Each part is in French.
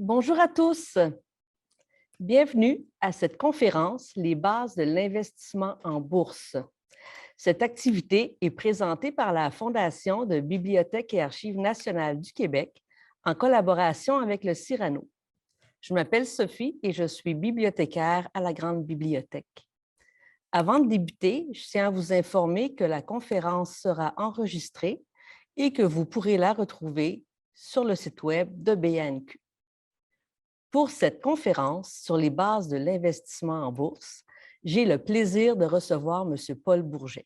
Bonjour à tous. Bienvenue à cette conférence Les bases de l'investissement en bourse. Cette activité est présentée par la Fondation de Bibliothèques et Archives nationales du Québec en collaboration avec le Cyrano. Je m'appelle Sophie et je suis bibliothécaire à la Grande Bibliothèque. Avant de débuter, je tiens à vous informer que la conférence sera enregistrée et que vous pourrez la retrouver sur le site Web de BANQ. Pour cette conférence sur les bases de l'investissement en bourse, j'ai le plaisir de recevoir M. Paul Bourget.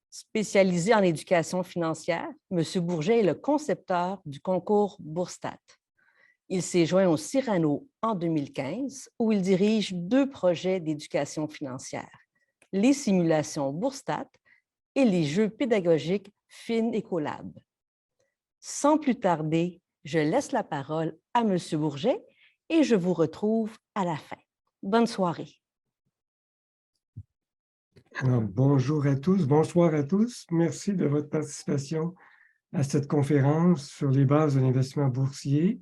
Spécialisé en éducation financière, M. Bourget est le concepteur du concours Bourstat. Il s'est joint au Cyrano en 2015, où il dirige 2 projets d'éducation financière, les simulations Bourstat et les jeux pédagogiques FinEcolab. Sans plus tarder, je laisse la parole à M. Bourget et je vous retrouve à la fin. Bonne soirée. Alors, bonjour à tous, bonsoir à tous. Merci de votre participation à cette conférence sur les bases de l'investissement boursier.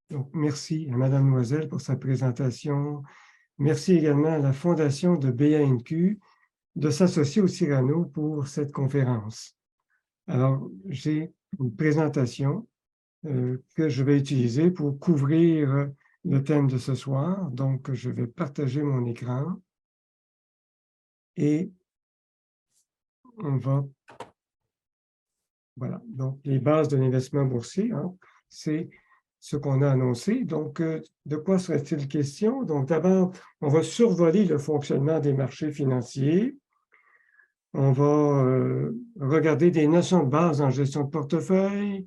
Donc, merci à Mme Loisel pour sa présentation. Merci également à la Fondation de BANQ de s'associer au Cyrano pour cette conférence. Alors, j'ai une présentation que je vais utiliser pour couvrir le thème de ce soir. Donc, je vais partager mon écran et on va... Voilà, donc les bases de l'investissement boursier, c'est ce qu'on a annoncé. Donc, de quoi serait-il question? Donc, d'abord, on va survoler le fonctionnement des marchés financiers. On va regarder des notions de base en gestion de portefeuille,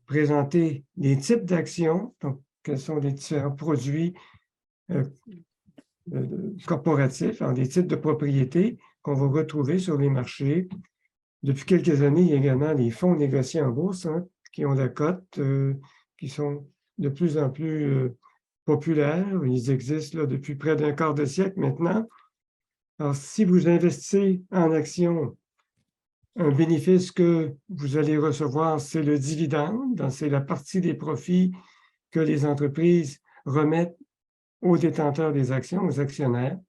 présenter les types d'actions, donc quels sont les différents produits corporatifs, des types de propriétés qu'on va retrouver sur les marchés. Depuis quelques années, il y a également les fonds négociés en bourse qui ont la cote, qui sont de plus en plus populaires. Ils existent là, depuis près d'un quart de siècle maintenant. Alors, si vous investissez en actions, un bénéfice que vous allez recevoir, c'est le dividende. Donc, c'est la partie des profits que les entreprises remettent aux détenteurs des actions, aux actionnaires.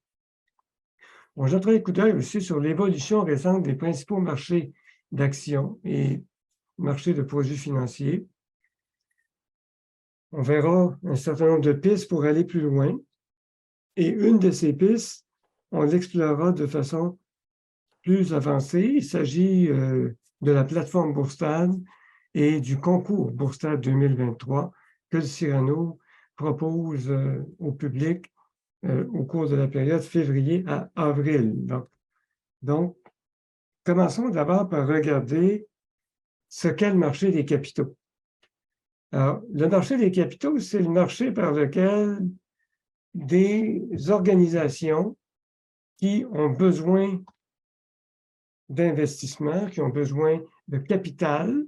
On jettera un coup d'œil aussi sur l'évolution récente des principaux marchés d'actions et marchés de produits financiers. On verra un certain nombre de pistes pour aller plus loin. Et une de ces pistes, on l'explorera de façon plus avancée. Il s'agit de la plateforme Bourstat et du concours Bourstat 2023 que le Cyrano propose au public au cours de la période février à avril. Donc, commençons d'abord par regarder ce qu'est le marché des capitaux. Alors, le marché des capitaux, c'est le marché par lequel des organisations qui ont besoin d'investissement, qui ont besoin de capital,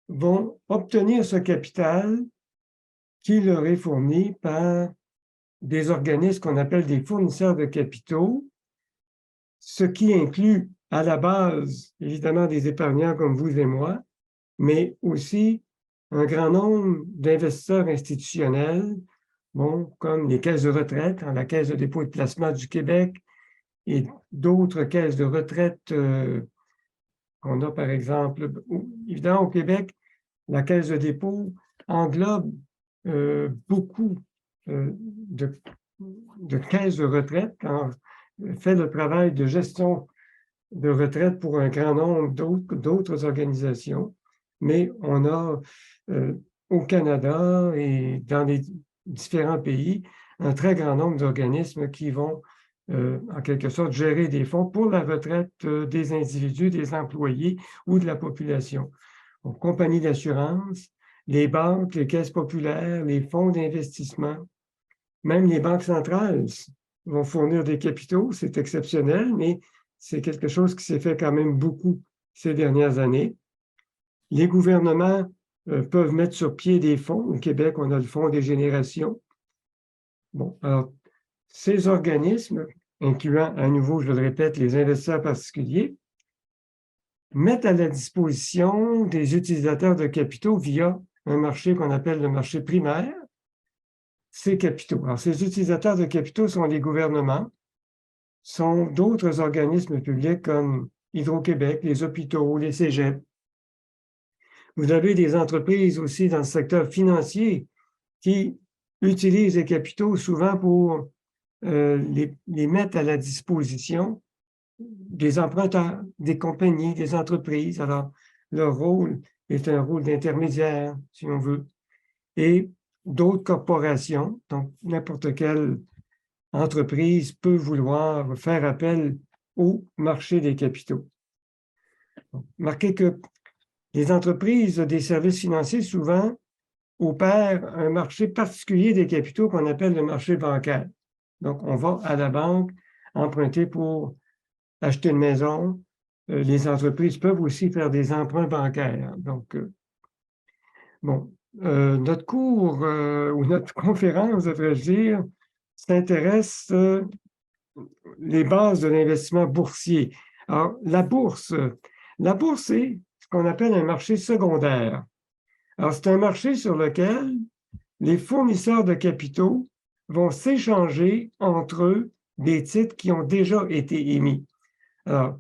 vont obtenir ce capital qui leur est fourni par des organismes qu'on appelle des fournisseurs de capitaux, ce qui inclut à la base, évidemment, des épargnants comme vous et moi, mais aussi un grand nombre d'investisseurs institutionnels, comme les caisses de retraite, la Caisse de dépôt et de placement du Québec et d'autres caisses de retraite qu'on a, par exemple, évidemment, au Québec, la Caisse de dépôt englobe beaucoup de caisses de retraite, fait le travail de gestion de retraite pour un grand nombre d'autres organisations, mais on a au Canada et dans les différents pays un très grand nombre d'organismes qui vont en quelque sorte gérer des fonds pour la retraite des individus, des employés ou de la population. Donc, compagnies d'assurance, les banques, les caisses populaires, les fonds d'investissement, même les banques centrales vont fournir des capitaux, c'est exceptionnel, mais c'est quelque chose qui s'est fait quand même beaucoup ces dernières années. Les gouvernements peuvent mettre sur pied des fonds. Au Québec, on a le Fonds des générations. Alors, ces organismes, incluant à nouveau, je le répète, les investisseurs particuliers, mettent à la disposition des utilisateurs de capitaux via un marché qu'on appelle le marché primaire, ces capitaux. Alors, ces utilisateurs de capitaux sont les gouvernements, sont d'autres organismes publics comme Hydro-Québec, les hôpitaux, les cégeps. Vous avez des entreprises aussi dans le secteur financier qui utilisent les capitaux souvent pour les mettre à la disposition des emprunteurs, des compagnies, des entreprises. Alors, leur rôle est un rôle d'intermédiaire, si on veut, et d'autres corporations, donc n'importe quelle entreprise peut vouloir faire appel au marché des capitaux. Marquez que les entreprises des services financiers, souvent, opèrent un marché particulier des capitaux qu'on appelle le marché bancaire. Donc, on va à la banque emprunter pour acheter une maison. Les entreprises peuvent aussi faire des emprunts bancaires. Donc, bon, notre cours ou notre conférence, devrais-je dire, s'intéresse les bases de l'investissement boursier. Alors, la bourse, c'est ce qu'on appelle un marché secondaire. Alors, c'est un marché sur lequel les fournisseurs de capitaux vont s'échanger entre eux des titres qui ont déjà été émis. Alors,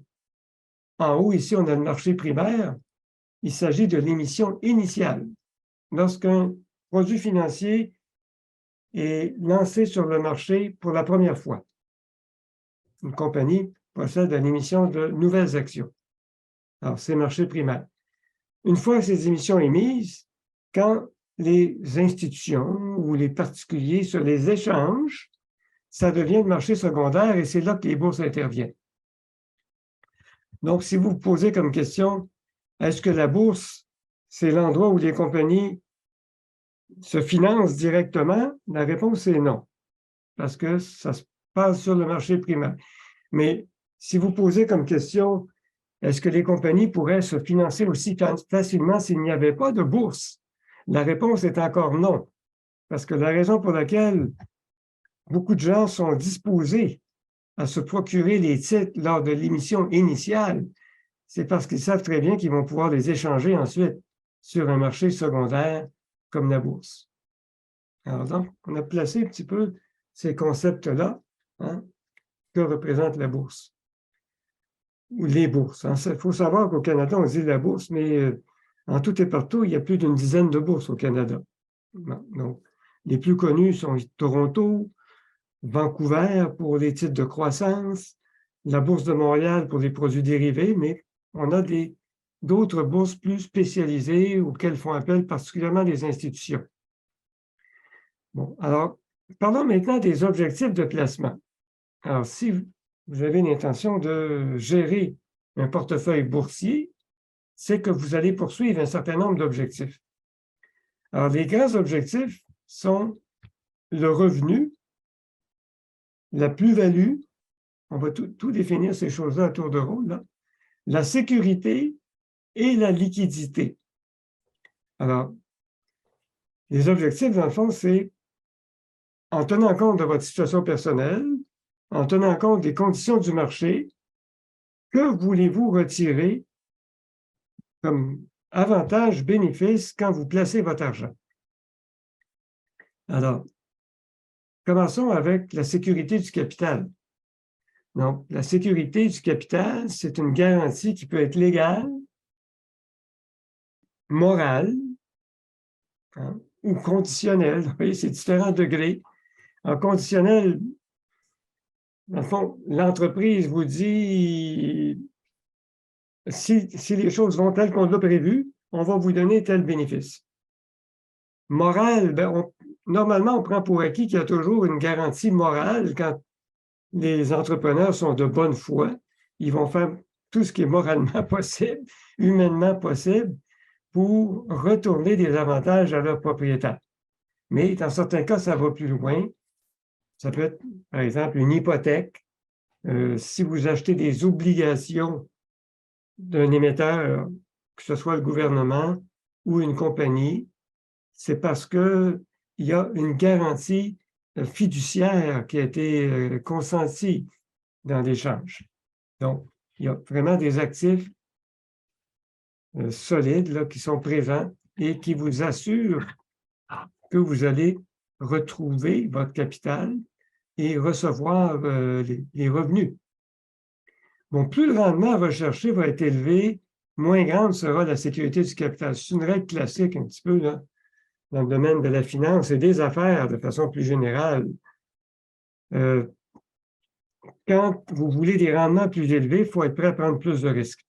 en haut, ici, on a le marché primaire. Il s'agit de l'émission initiale. Lorsqu'un produit financier est lancé sur le marché pour la première fois, une compagnie procède à l'émission de nouvelles actions. Alors, c'est le marché primaire. Une fois ces émissions émises, quand les institutions ou les particuliers se les échangent, ça devient le marché secondaire et c'est là que les bourses interviennent. Donc, si vous vous posez comme question, est-ce que la bourse, c'est l'endroit où les compagnies se financent directement? La réponse est non, parce que ça se passe sur le marché primaire. Mais si vous posez comme question, est-ce que les compagnies pourraient se financer aussi facilement s'il n'y avait pas de bourse? La réponse est encore non, parce que la raison pour laquelle beaucoup de gens sont disposés à se procurer les titres lors de l'émission initiale, c'est parce qu'ils savent très bien qu'ils vont pouvoir les échanger ensuite sur un marché secondaire comme la bourse. Alors donc, on a placé un petit peu ces concepts-là, hein, que représente la bourse. Ou les bourses. Il faut savoir qu'au Canada, on dit la bourse, mais en tout et partout, il y a plus d'une dizaine de bourses au Canada. Donc, les plus connues sont Toronto, Vancouver pour les titres de croissance, la Bourse de Montréal pour les produits dérivés, mais on a d'autres bourses plus spécialisées auxquelles font appel particulièrement les institutions. Bon, alors, parlons maintenant des objectifs de placement. Alors, si vous avez l'intention de gérer un portefeuille boursier, c'est que vous allez poursuivre un certain nombre d'objectifs. Alors, les grands objectifs sont le revenu, la plus-value, on va tout définir ces choses-là à tour de rôle, là, la sécurité et la liquidité. Alors, les objectifs, dans le fond, c'est en tenant compte de votre situation personnelle, en tenant compte des conditions du marché, que voulez-vous retirer comme avantage, bénéfice quand vous placez votre argent? Alors, commençons avec la sécurité du capital. Donc, la sécurité du capital, c'est une garantie qui peut être légale, morale, hein, ou conditionnelle. Vous voyez, c'est différents degrés. En conditionnel, dans le fond, l'entreprise vous dit si les choses vont telles qu'on l'a prévu, on va vous donner tel bénéfice. Moral, normalement, on prend pour acquis qu'il y a toujours une garantie morale quand les entrepreneurs sont de bonne foi. Ils vont faire tout ce qui est moralement possible, humainement possible, pour retourner des avantages à leurs propriétaires. Mais dans certains cas, ça va plus loin. Ça peut être, par exemple, une hypothèque. Si vous achetez des obligations d'un émetteur, que ce soit le gouvernement ou une compagnie, c'est parce qu'il y a une garantie fiduciaire qui a été consentie dans l'échange. Donc, il y a vraiment des actifs solides là, qui sont présents et qui vous assurent que vous allez retrouver votre capital et recevoir les revenus. Bon, plus le rendement recherché va être élevé, moins grande sera la sécurité du capital. C'est une règle classique un petit peu là, dans le domaine de la finance et des affaires de façon plus générale. Quand vous voulez des rendements plus élevés, il faut être prêt à prendre plus de risques.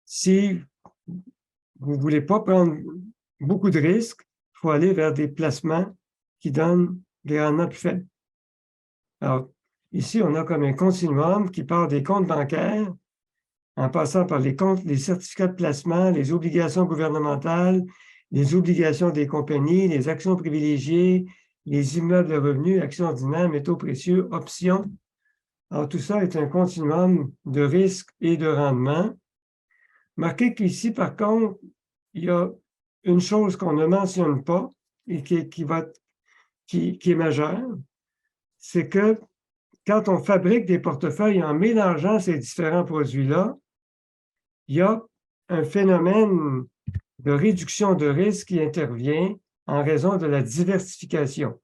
Si vous ne voulez pas prendre beaucoup de risques, il faut aller vers des placements qui donnent des rendements plus faibles. Alors, ici, on a comme un continuum qui part des comptes bancaires, en passant par les comptes, les certificats de placement, les obligations gouvernementales, les obligations des compagnies, les actions privilégiées, les immeubles à revenus, actions ordinaires, métaux précieux, options. Alors, tout ça est un continuum de risques et de rendement. Marquez qu'ici, par contre, il y a une chose qu'on ne mentionne pas et qui est majeure, c'est que quand on fabrique des portefeuilles en mélangeant ces différents produits-là, il y a un phénomène de réduction de risque qui intervient en raison de la diversification.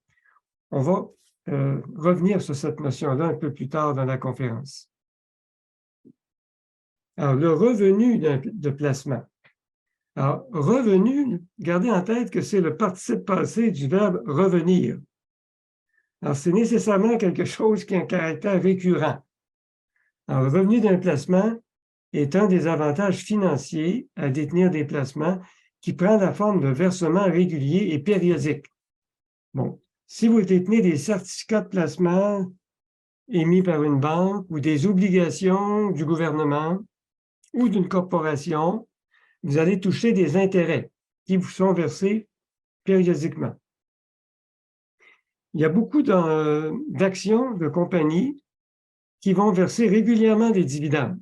On va revenir sur cette notion-là un peu plus tard dans la conférence. Alors, le revenu de placement. Alors, revenu, gardez en tête que c'est le participe passé du verbe revenir. Alors, c'est nécessairement quelque chose qui a un caractère récurrent. Alors, le revenu d'un placement est un des avantages financiers à détenir des placements qui prend la forme de versements réguliers et périodiques. Bon, si vous détenez des certificats de placement émis par une banque ou des obligations du gouvernement ou d'une corporation, vous allez toucher des intérêts qui vous sont versés périodiquement. Il y a beaucoup d'actions de compagnies qui vont verser régulièrement des dividendes.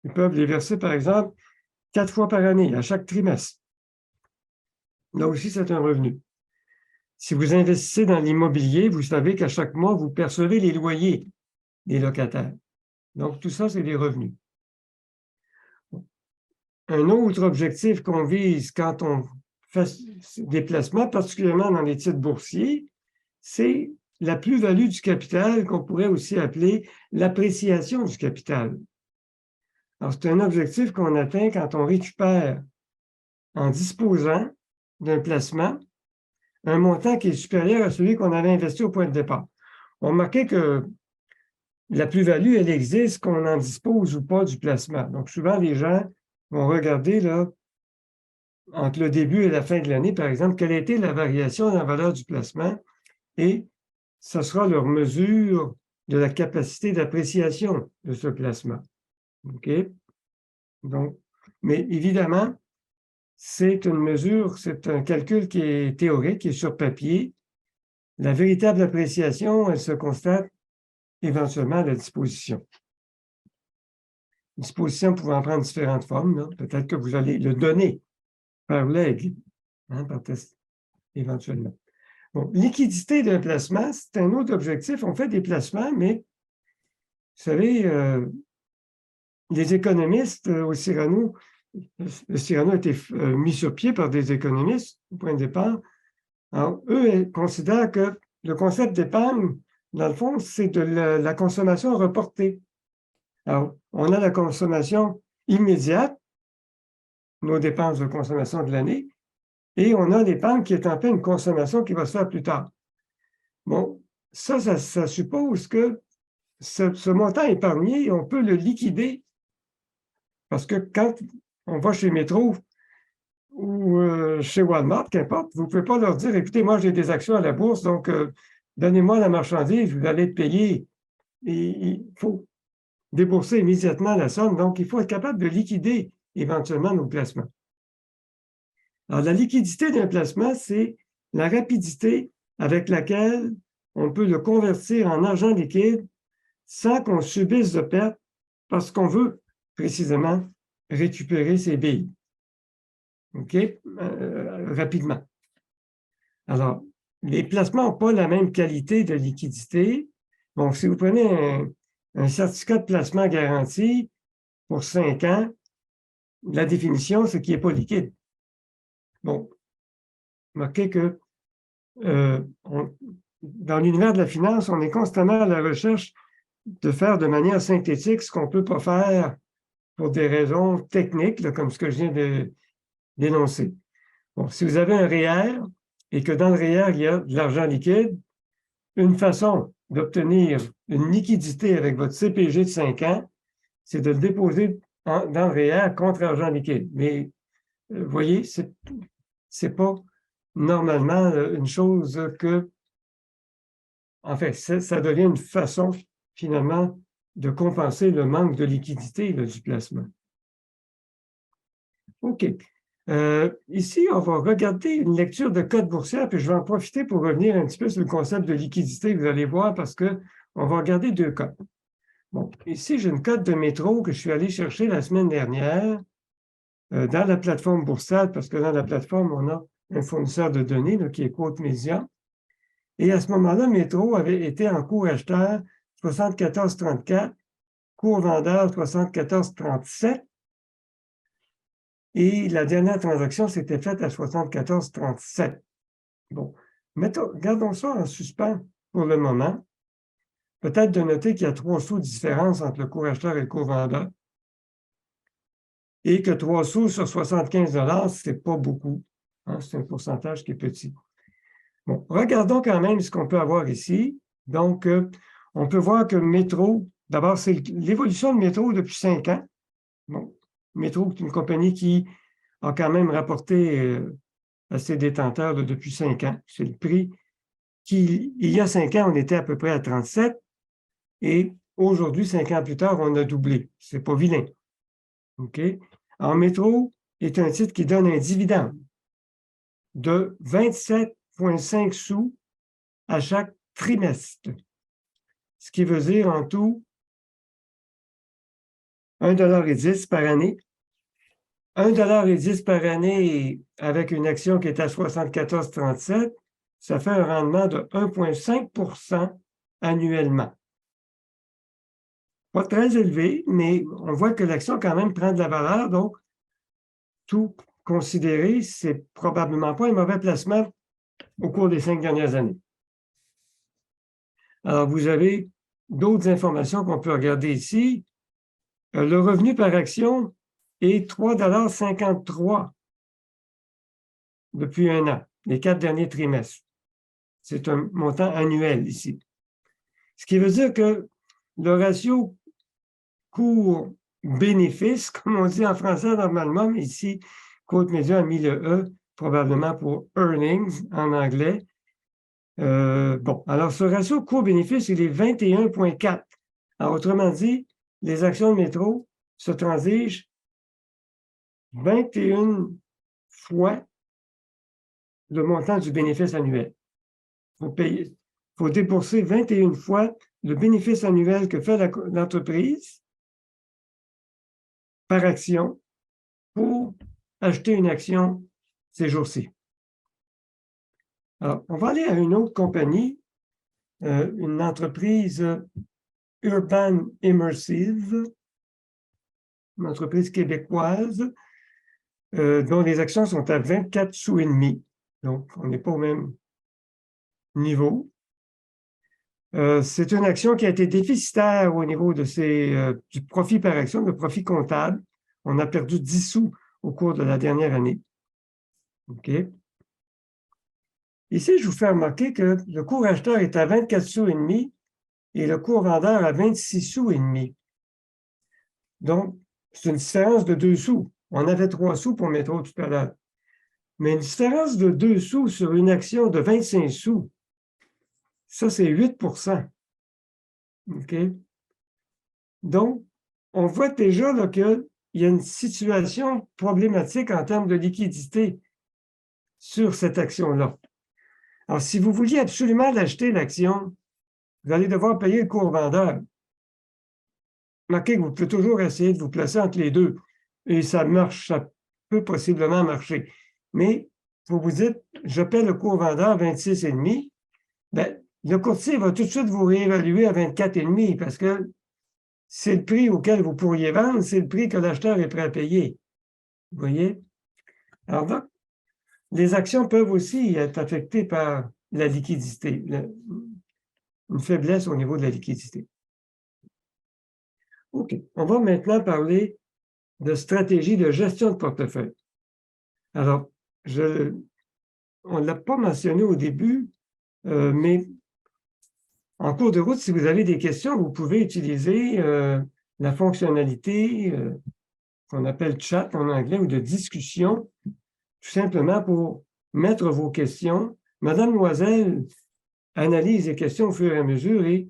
Ils peuvent les verser, par exemple, 4 fois par année, à chaque trimestre. Là aussi, c'est un revenu. Si vous investissez dans l'immobilier, vous savez qu'à chaque mois, vous percevez les loyers des locataires. Donc, tout ça, c'est des revenus. Un autre objectif qu'on vise quand on fait des placements, particulièrement dans les titres boursiers, c'est la plus-value du capital qu'on pourrait aussi appeler l'appréciation du capital. Alors, c'est un objectif qu'on atteint quand on récupère, en disposant d'un placement, un montant qui est supérieur à celui qu'on avait investi au point de départ. On remarquait que la plus-value, elle existe qu'on en dispose ou pas du placement. Donc, souvent, les gens vont regarder, là, entre le début et la fin de l'année, par exemple, quelle a été la variation dans la valeur du placement et ce sera leur mesure de la capacité d'appréciation de ce placement. OK? Donc, mais évidemment, c'est une mesure, c'est un calcul qui est théorique, qui est sur papier. La véritable appréciation, elle se constate éventuellement à la disposition. Une disposition pouvant prendre différentes formes. Peut-être que vous allez le donner par legs, par test, éventuellement. Bon, liquidité d'un placement, c'est un autre objectif. On fait des placements, mais vous savez, les économistes au Cyrano, le Cyrano a été mis sur pied par des économistes au point de départ. Alors, eux considèrent que le concept d'épargne, dans le fond, c'est de la consommation reportée. Alors, on a la consommation immédiate, nos dépenses de consommation de l'année, et on a l'épargne qui est en fait une consommation qui va se faire plus tard. Bon, ça suppose que ce montant épargné, on peut le liquider parce que quand on va chez Métro ou chez Walmart, qu'importe, vous ne pouvez pas leur dire, écoutez, moi j'ai des actions à la bourse, donc donnez-moi la marchandise, vous allez être payé. Et il faut débourser immédiatement la somme, donc il faut être capable de liquider éventuellement nos placements. Alors, la liquidité d'un placement, c'est la rapidité avec laquelle on peut le convertir en argent liquide sans qu'on subisse de pertes parce qu'on veut précisément récupérer ses billes. OK? Rapidement. Alors, les placements n'ont pas la même qualité de liquidité. Donc, si vous prenez un certificat de placement garanti pour 5 ans, la définition, c'est qu'il n'est pas liquide. Bon, remarquez que dans l'univers de la finance, on est constamment à la recherche de faire de manière synthétique ce qu'on ne peut pas faire pour des raisons techniques, là, comme ce que je viens d'énoncer. Bon, si vous avez un REER et que dans le REER, il y a de l'argent liquide, une façon d'obtenir une liquidité avec votre CPG de 5 ans, c'est de le déposer dans le REER contre argent liquide. Mais, vous voyez, c'est pas normalement une chose que... En fait, ça devient une façon, finalement, de compenser le manque de liquidité là, du placement. OK. Ici, on va regarder une lecture de code boursière, puis je vais en profiter pour revenir un petit peu sur le concept de liquidité, vous allez voir, parce qu'on va regarder deux codes. Bon, ici, j'ai une cote de métro que je suis allé chercher la semaine dernière dans la plateforme Boursade, parce que dans la plateforme, on a un fournisseur de données là, qui est Quote Media. Et à ce moment-là, Métro avait été en cours acheteur 74,34, cours vendeur 74,37. Et la dernière transaction s'était faite à 74,37. Bon, gardons ça en suspens pour le moment. Peut-être de noter qu'il y a 3 sous de différence entre le cours acheteur et le cours vendeur. Et que 3 sous sur 75 $, ce n'est pas beaucoup. Hein, c'est un pourcentage qui est petit. Bon, regardons quand même ce qu'on peut avoir ici. Donc, on peut voir que Métro, d'abord, c'est l'évolution de Métro depuis 5 ans. Bon, Métro est une compagnie qui a quand même rapporté à ses détenteurs depuis 5 ans. C'est le prix qui, il y a 5 ans, on était à peu près à 37 et aujourd'hui, 5 ans plus tard, on a doublé. C'est pas vilain. OK? Alors, Métro est un titre qui donne un dividende de 27,5 sous à chaque trimestre. Ce qui veut dire en tout 1,10 $ par année. 1,10 $ par année avec une action qui est à 74,37, ça fait un rendement de 1,5 % annuellement. Pas très élevé, mais on voit que l'action quand même prend de la valeur, donc tout considéré, c'est probablement pas un mauvais placement au cours des 5 dernières années. Alors, vous avez d'autres informations qu'on peut regarder ici. Le revenu par action est 3,53 $ depuis un an, les 4 derniers trimestres. C'est un montant annuel ici. Ce qui veut dire que le ratio coût-bénéfice, comme on dit en français normalement, mais ici, Quote Media a mis le E, probablement pour earnings en anglais. Bon, alors ce ratio coût-bénéfice, il est 21,4. Alors, autrement dit, les actions de Métro se transigent 21 fois le montant du bénéfice annuel. Il faut débourser 21 fois le bénéfice annuel que fait l'entreprise par action pour acheter une action ces jours-ci. Alors, on va aller à une autre compagnie, une entreprise Urban Immersive, une entreprise québécoise dont les actions sont à 24 sous et demi. Donc, on n'est pas au même niveau. C'est une action qui a été déficitaire au niveau de du profit par action, le profit comptable. On a perdu 10 sous au cours de la dernière année. OK? Ici, je vous fais remarquer que le cours acheteur est à 24 sous et demi et le cours vendeur à 26 sous et demi. Donc, c'est une différence de 2 sous. On avait 3 sous pour Métro tout à l'heure. Mais une différence de 2 sous sur une action de 25 sous, ça, c'est 8 %. OK? Donc, on voit déjà qu'il y a une situation problématique en termes de liquidité sur cette action-là. Alors, si vous vouliez absolument l'acheter, l'action, vous allez devoir payer le cours vendeur. Remarquez que vous pouvez toujours essayer de vous placer entre les deux. Et ça marche, ça peut possiblement marcher. Mais, vous vous dites, je paie le cours vendeur 26,5, bien, le courtier va tout de suite vous réévaluer à 24,5 parce que c'est le prix auquel vous pourriez vendre, c'est le prix que l'acheteur est prêt à payer. Vous voyez? Alors donc, les actions peuvent aussi être affectées par la liquidité, une faiblesse au niveau de la liquidité. OK. On va maintenant parler de stratégie de gestion de portefeuille. Alors, on ne l'a pas mentionné au début, mais en cours de route, si vous avez des questions, vous pouvez utiliser la fonctionnalité qu'on appelle chat en anglais ou de discussion, tout simplement pour mettre vos questions. Madame Loisel analyse les questions au fur et à mesure et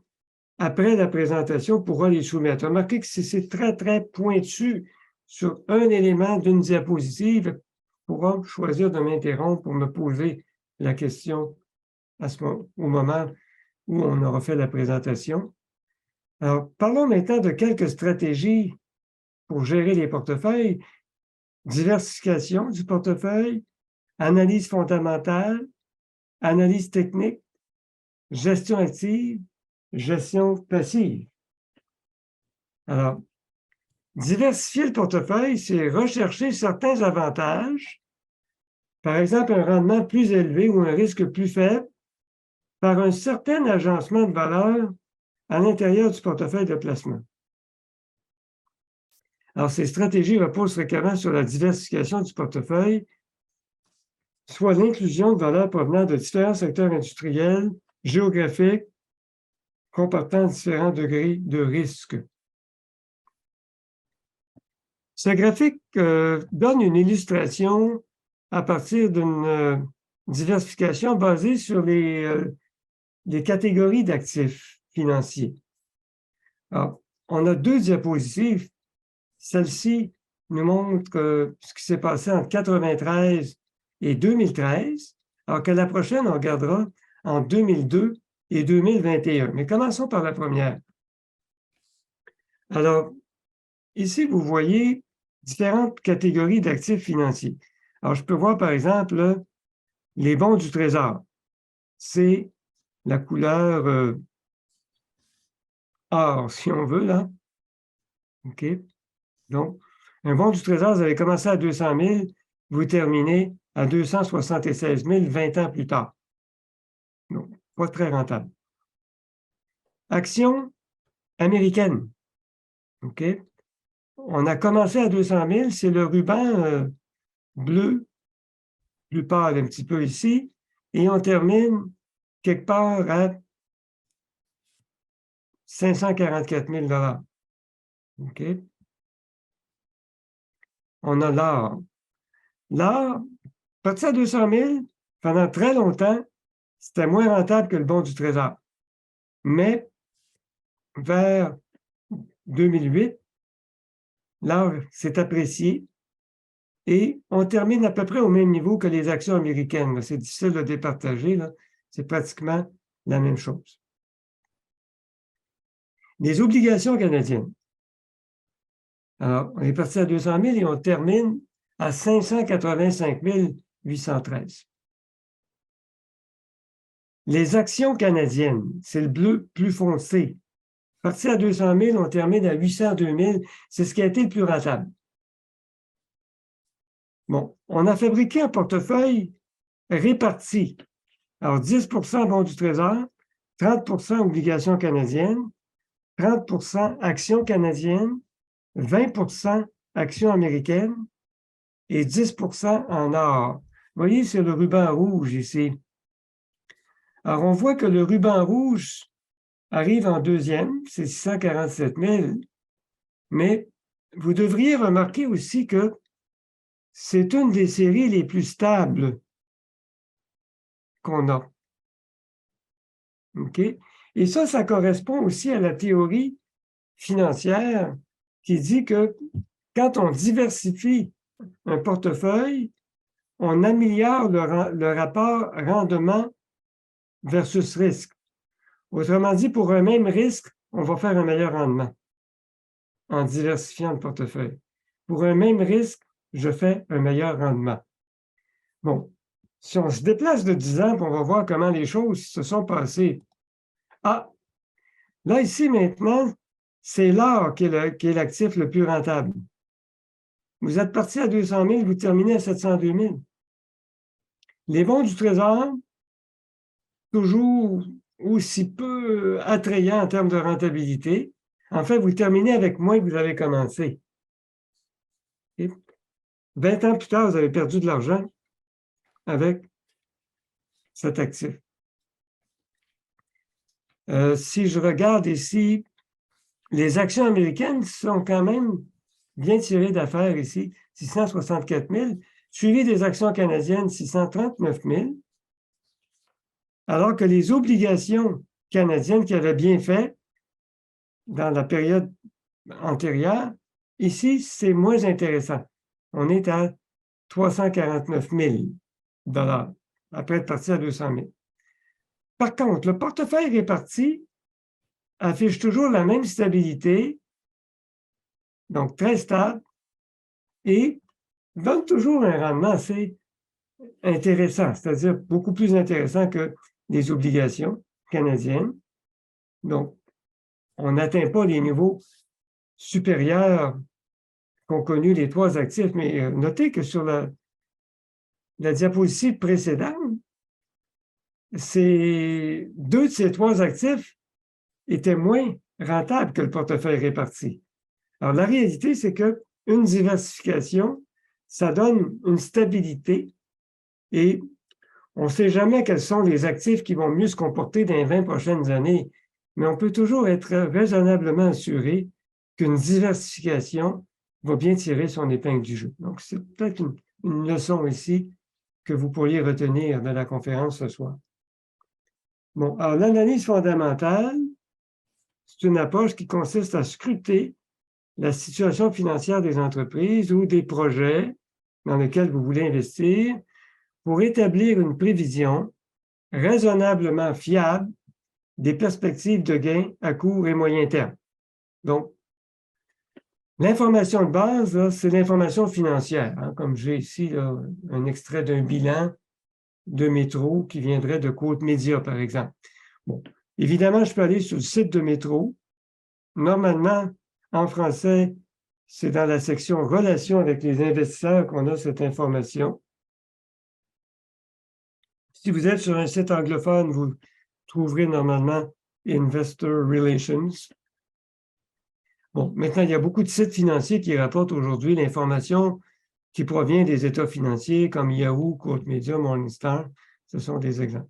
après la présentation, pourra les soumettre. Remarquez que si c'est très, très pointu sur un élément d'une diapositive, pourra choisir de m'interrompre pour me poser la question au moment où on aura fait la présentation. Alors, parlons maintenant de quelques stratégies pour gérer les portefeuilles. Diversification du portefeuille, analyse fondamentale, analyse technique, gestion active, gestion passive. Alors, diversifier le portefeuille, c'est rechercher certains avantages, par exemple un rendement plus élevé ou un risque plus faible, par un certain agencement de valeur à l'intérieur du portefeuille de placement. Alors, ces stratégies reposent fréquemment sur la diversification du portefeuille, soit l'inclusion de valeurs provenant de différents secteurs industriels, géographiques, comportant différents degrés de risque. Ce graphique donne une illustration à partir d'une diversification basée sur les catégories d'actifs financiers. Alors, on a deux diapositives. Celle-ci nous montre ce qui s'est passé entre 1993 et 2013, alors que la prochaine, on regardera en 2002 et 2021. Mais commençons par la première. Alors, ici, vous voyez différentes catégories d'actifs financiers. Alors, je peux voir, par exemple, là, les bons du Trésor. C'est la couleur or, si on veut, là. OK? Donc, un bon du Trésor, vous avez commencé à 200 000, vous terminez à 276 000 20 ans plus tard. Donc, pas très rentable. Action américaine. OK? On a commencé à 200 000, c'est le ruban bleu, plus pâle un petit peu ici, et on termine quelque part à 544 000 $. OK? On a l'or. L'or, parti à 200 000, pendant très longtemps, c'était moins rentable que le bon du Trésor. Mais vers 2008, l'or s'est apprécié et on termine à peu près au même niveau que les actions américaines. C'est difficile de départager, c'est pratiquement la même chose. Les obligations canadiennes. Alors, on est parti à 200 000 et on termine à 585 813. Les actions canadiennes, c'est le bleu plus foncé. Parti à 200 000, on termine à 802 000. C'est ce qui a été le plus rentable. Bon, on a fabriqué un portefeuille réparti. Alors, 10 bons du Trésor, 30 obligations canadiennes, 30 actions canadiennes, 20 actions américaines et 10 en or. Vous voyez, c'est le ruban rouge ici. Alors, on voit que le ruban rouge arrive en deuxième, c'est 647 000, mais vous devriez remarquer aussi que c'est une des séries les plus stables qu'on a. OK? Et ça correspond aussi à la théorie financière qui dit que quand on diversifie un portefeuille, on améliore le rapport rendement versus risque. Autrement dit, pour un même risque, on va faire un meilleur rendement en diversifiant le portefeuille. Pour un même risque, je fais un meilleur rendement. Bon, si on se déplace de 10 ans, on va voir comment les choses se sont passées. Ah, là, ici, maintenant, c'est l'or qui est l'actif le plus rentable. Vous êtes parti à 200 000, vous terminez à 702 000. Les bons du Trésor, toujours aussi peu attrayant en termes de rentabilité. En fait, vous terminez avec moins que vous avez commencé. Et 20 ans plus tard, vous avez perdu de l'argent avec cet actif. Si je regarde ici, les actions américaines sont quand même bien tirées d'affaires ici, 664 000, suivi des actions canadiennes, 639 000, alors que les obligations canadiennes qui avaient bien fait dans la période antérieure, ici, c'est moins intéressant. On est à 349 000 $, après être parti à 200 000. Par contre, le portefeuille réparti affiche toujours la même stabilité, donc très stable, et donne toujours un rendement assez intéressant, c'est-à-dire beaucoup plus intéressant que les obligations canadiennes. Donc, on n'atteint pas les niveaux supérieurs qu'ont connus les trois actifs, mais notez que sur la diapositive précédente, deux de ces trois actifs étaient moins rentables que le portefeuille réparti. Alors, la réalité, c'est qu'une diversification, ça donne une stabilité et on ne sait jamais quels sont les actifs qui vont mieux se comporter dans les 20 prochaines années, mais on peut toujours être raisonnablement assuré qu'une diversification va bien tirer son épingle du jeu. Donc, c'est peut-être une leçon ici que vous pourriez retenir de la conférence ce soir. Bon, alors l'analyse fondamentale, c'est une approche qui consiste à scruter la situation financière des entreprises ou des projets dans lesquels vous voulez investir pour établir une prévision raisonnablement fiable des perspectives de gains à court et moyen terme. Donc, l'information de base, c'est l'information financière. Hein, comme j'ai ici là, un extrait d'un bilan de Métro qui viendrait de Côte Média, par exemple. Bon, évidemment, je peux aller sur le site de Métro. Normalement, en français, c'est dans la section « Relations avec les investisseurs » qu'on a cette information. Si vous êtes sur un site anglophone, vous trouverez normalement « Investor Relations ». Bon, maintenant, il y a beaucoup de sites financiers qui rapportent aujourd'hui l'information qui provient des états financiers comme Yahoo, Côte Média, Morningstar. Ce sont des exemples.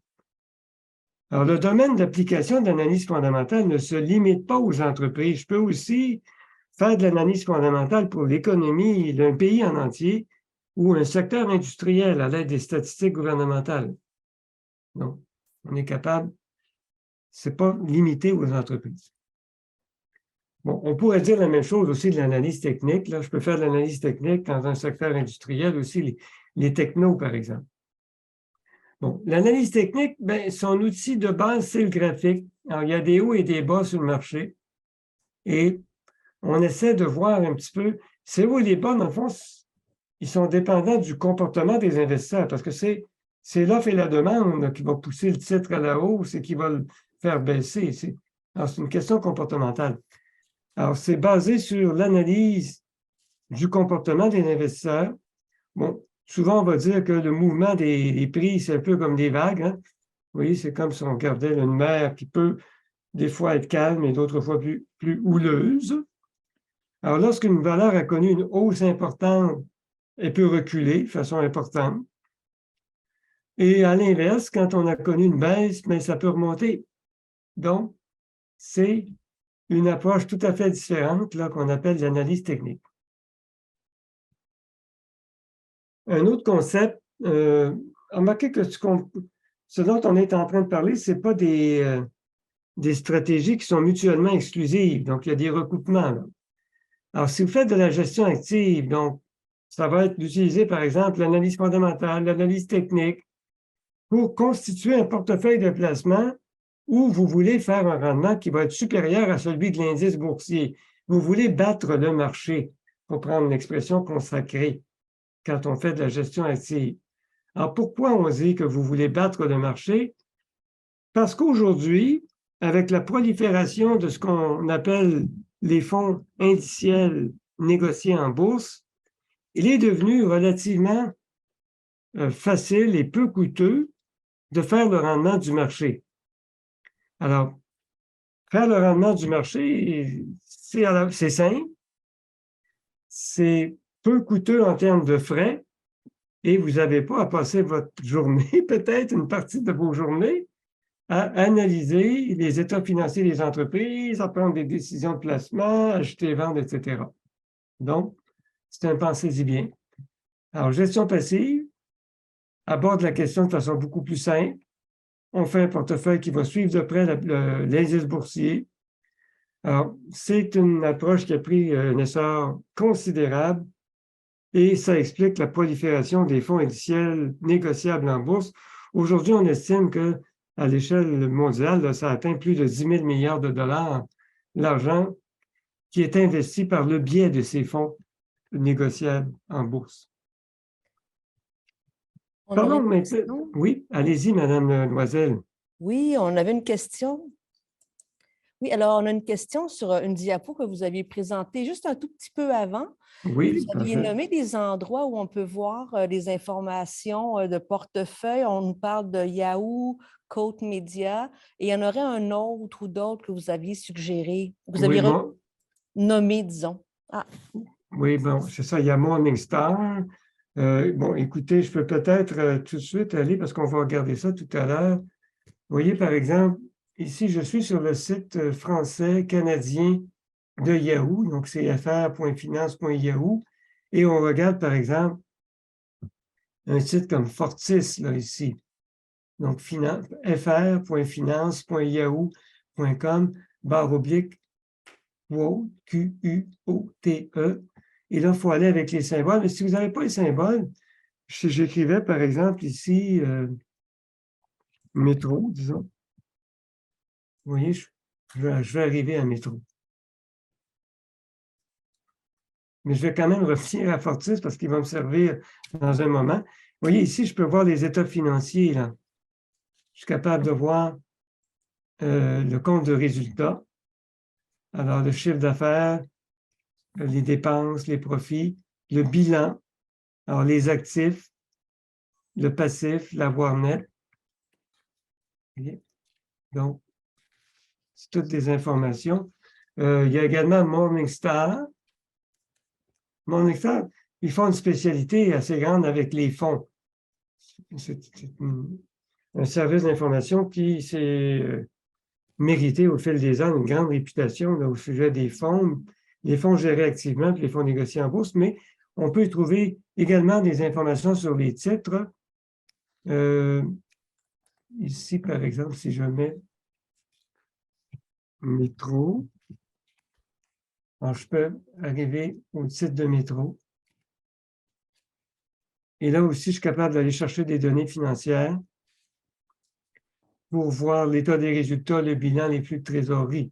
Alors, le domaine d'application de l'analyse fondamentale ne se limite pas aux entreprises. Je peux aussi faire de l'analyse fondamentale pour l'économie d'un pays en entier ou un secteur industriel à l'aide des statistiques gouvernementales. Donc, on est capable, ce n'est pas limité aux entreprises. Bon, on pourrait dire la même chose aussi de l'analyse technique. Là, je peux faire de l'analyse technique dans un secteur industriel aussi, les technos, par exemple. Bon, l'analyse technique, ben, son outil de base, c'est le graphique. Alors, il y a des hauts et des bas sur le marché. Et on essaie de voir un petit peu, ces hauts et les bas, dans le fond, ils sont dépendants du comportement des investisseurs parce que c'est l'offre et la demande qui va pousser le titre à la hausse et qui va le faire baisser. Alors, c'est une question comportementale. Alors, c'est basé sur l'analyse du comportement des investisseurs. Bon, souvent, on va dire que le mouvement des prix, c'est un peu comme des vagues. Hein? Vous voyez, c'est comme si on regardait une mer qui peut des fois être calme et d'autres fois plus houleuse. Alors, lorsqu'une valeur a connu une hausse importante, elle peut reculer de façon importante. Et à l'inverse, quand on a connu une baisse, mais ça peut remonter. Donc, c'est une approche tout à fait différente là qu'on appelle l'analyse technique. Un autre concept, remarquez que ce dont on est en train de parler, ce n'est pas des stratégies qui sont mutuellement exclusives. Donc, il y a des recoupements. Là. Alors, si vous faites de la gestion active, donc, ça va être d'utiliser, par exemple, l'analyse fondamentale, l'analyse technique, pour constituer un portefeuille de placement où vous voulez faire un rendement qui va être supérieur à celui de l'indice boursier. Vous voulez battre le marché, pour prendre l'expression consacrée, quand on fait de la gestion active. Alors, pourquoi on dit que vous voulez battre le marché? Parce qu'aujourd'hui, avec la prolifération de ce qu'on appelle les fonds indiciels négociés en bourse, il est devenu relativement facile et peu coûteux de faire le rendement du marché. Alors, faire le rendement du marché, c'est simple, c'est peu coûteux en termes de frais et vous n'avez pas à passer votre journée, peut-être une partie de vos journées, à analyser les états financiers des entreprises, à prendre des décisions de placement, acheter, vendre, etc. Donc, c'est un pensez-y bien. Alors, gestion passive aborde la question de façon beaucoup plus simple. On fait un portefeuille qui va suivre de près l'indice boursier. Alors, c'est une approche qui a pris un essor considérable et ça explique la prolifération des fonds indiciels négociables en bourse. Aujourd'hui, on estime qu'à l'échelle mondiale, là, ça atteint plus de 10 000 milliards de dollars, l'argent qui est investi par le biais de ces fonds négociables en bourse. Pardon, maintenant. Oui, allez-y, Madame Loisel. Oui, on avait une question. Oui, alors on a une question sur une diapo que vous aviez présentée juste un tout petit peu avant. Oui, Vous aviez nommé des endroits où on peut voir des informations de portefeuille. On nous parle de Yahoo, Coat Media, et il y en aurait un autre ou d'autres que vous aviez suggéré, vous aviez nommé, disons. Ah. Oui, bon, c'est ça, il y a Morningstar. Bon, écoutez, je peux peut-être tout de suite aller, parce qu'on va regarder ça tout à l'heure. Vous voyez, par exemple, ici, je suis sur le site français canadien de Yahoo, donc c'est fr.finance.yahoo, et on regarde, par exemple, un site comme Fortis, là, ici. Donc, fr.finance.yahoo.com, /quote, Q-U-O-T-E. Et là, il faut aller avec les symboles. Mais si vous n'avez pas les symboles, j'écrivais, par exemple, ici, métro, disons. Vous voyez, je vais arriver à métro. Mais je vais quand même revenir à Fortis parce qu'il va me servir dans un moment. Vous voyez, ici, je peux voir les états financiers. Là. Je suis capable de voir le compte de résultat. Alors, le chiffre d'affaires, les dépenses, les profits, le bilan, alors les actifs, le passif, l'avoir net. Donc, c'est toutes des informations. Il y a également Morningstar. Morningstar, ils font une spécialité assez grande avec les fonds. C'est un service d'information qui s'est mérité au fil des ans une grande réputation là, au sujet des fonds, les fonds gérés activement et les fonds négociés en bourse, mais on peut y trouver également des informations sur les titres. Ici, par exemple, si je mets métro, alors je peux arriver au titre de métro. Et là aussi, je suis capable d'aller chercher des données financières pour voir l'état des résultats, le bilan, les flux de trésorerie.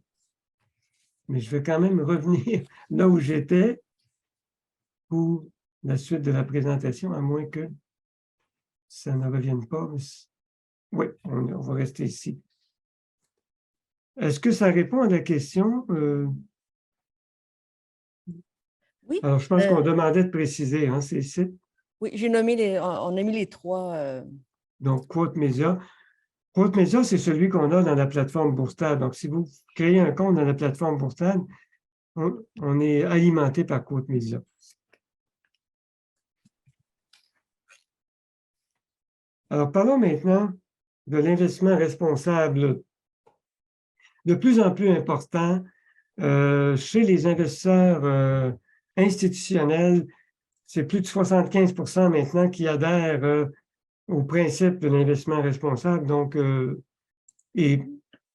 Mais je vais quand même revenir là où j'étais pour la suite de la présentation, à moins que ça ne revienne pas. Oui, on va rester ici. Est-ce que ça répond à la question? Oui. Alors, je pense qu'on demandait de préciser ces sites. Oui, j'ai nommé on a mis les trois. Donc, Quote Media. Quote Media, c'est celui qu'on a dans la plateforme Bourstad. Donc, si vous créez un compte dans la plateforme Bourstad, on est alimenté par Quote Media. Alors, parlons maintenant de l'investissement responsable de plus en plus important chez les investisseurs institutionnels. C'est plus de 75% maintenant qui adhèrent au principe de l'investissement responsable. Donc, donc, il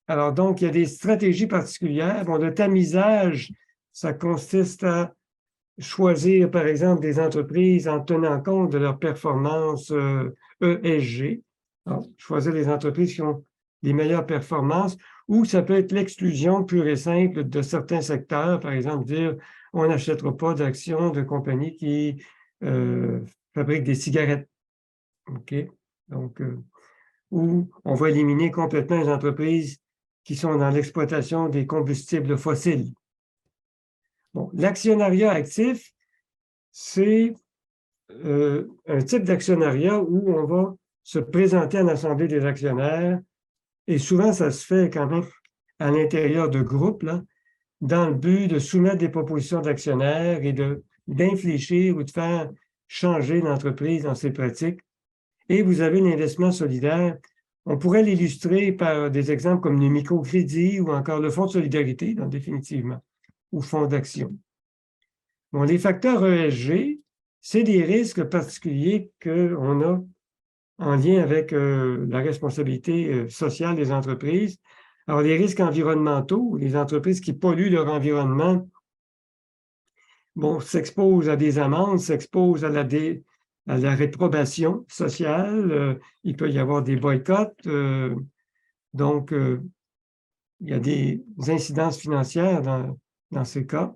y a des stratégies particulières. Bon, le tamisage, ça consiste à choisir, par exemple, des entreprises en tenant compte de leur performance ESG. Alors, choisir les entreprises qui ont les meilleures performances, ou ça peut être l'exclusion pure et simple de certains secteurs, par exemple, dire on n'achètera pas d'actions de compagnies qui fabriquent des cigarettes. OK? Donc, ou on va éliminer complètement les entreprises qui sont dans l'exploitation des combustibles fossiles. Bon, l'actionnariat actif, c'est un type d'actionnariat où on va se présenter à l'Assemblée des actionnaires, et souvent ça se fait quand même à l'intérieur de groupes, là, dans le but de soumettre des propositions d'actionnaires et d'infléchir ou de faire changer l'entreprise dans ses pratiques. Et vous avez l'investissement solidaire. On pourrait l'illustrer par des exemples comme le microcrédit ou encore le fonds de solidarité, donc définitivement, ou fonds d'action. Bon, les facteurs ESG, c'est des risques particuliers qu'on a en lien avec la responsabilité sociale des entreprises. Alors, les risques environnementaux, les entreprises qui polluent leur environnement, bon, s'exposent à des amendes, s'exposent à la réprobation sociale. Il peut y avoir des boycotts. Donc, il y a des incidences financières dans ces cas.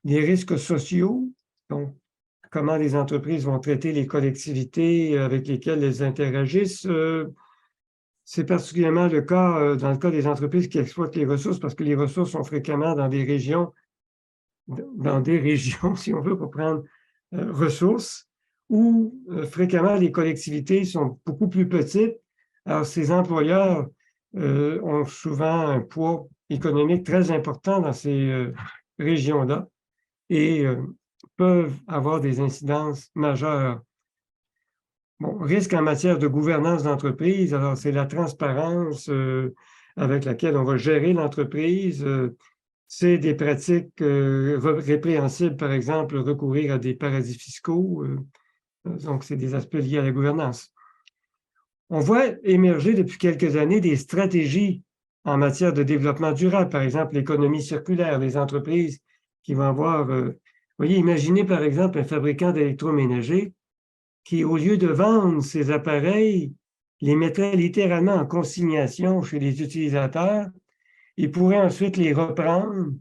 Les risques sociaux, donc comment les entreprises vont traiter les collectivités avec lesquelles elles interagissent. C'est particulièrement le cas dans le cas des entreprises qui exploitent les ressources, parce que les ressources sont fréquemment dans des régions, si on veut, pour prendre ressources, où fréquemment les collectivités sont beaucoup plus petites. Alors, ces employeurs ont souvent un poids économique très important dans ces régions-là et peuvent avoir des incidences majeures. Bon, risque en matière de gouvernance d'entreprise, alors c'est la transparence avec laquelle on va gérer l'entreprise. C'est des pratiques répréhensibles, par exemple, recourir à des paradis fiscaux. Donc, c'est des aspects liés à la gouvernance. On voit émerger depuis quelques années des stratégies en matière de développement durable, par exemple l'économie circulaire, les entreprises qui vont avoir... voyez, imaginez par exemple un fabricant d'électroménager qui, au lieu de vendre ses appareils, les mettrait littéralement en consignation chez les utilisateurs. Il pourrait ensuite les reprendre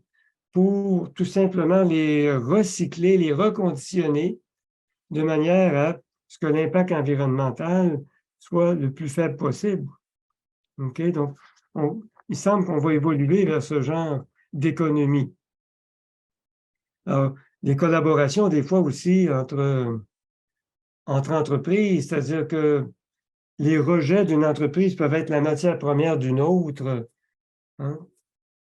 pour tout simplement les recycler, les reconditionner de manière à ce que l'impact environnemental soit le plus faible possible. OK? Donc, il semble qu'on va évoluer vers ce genre d'économie. Alors, les collaborations, des fois aussi, entre entreprises, c'est-à-dire que les rejets d'une entreprise peuvent être la matière première d'une autre. Hein?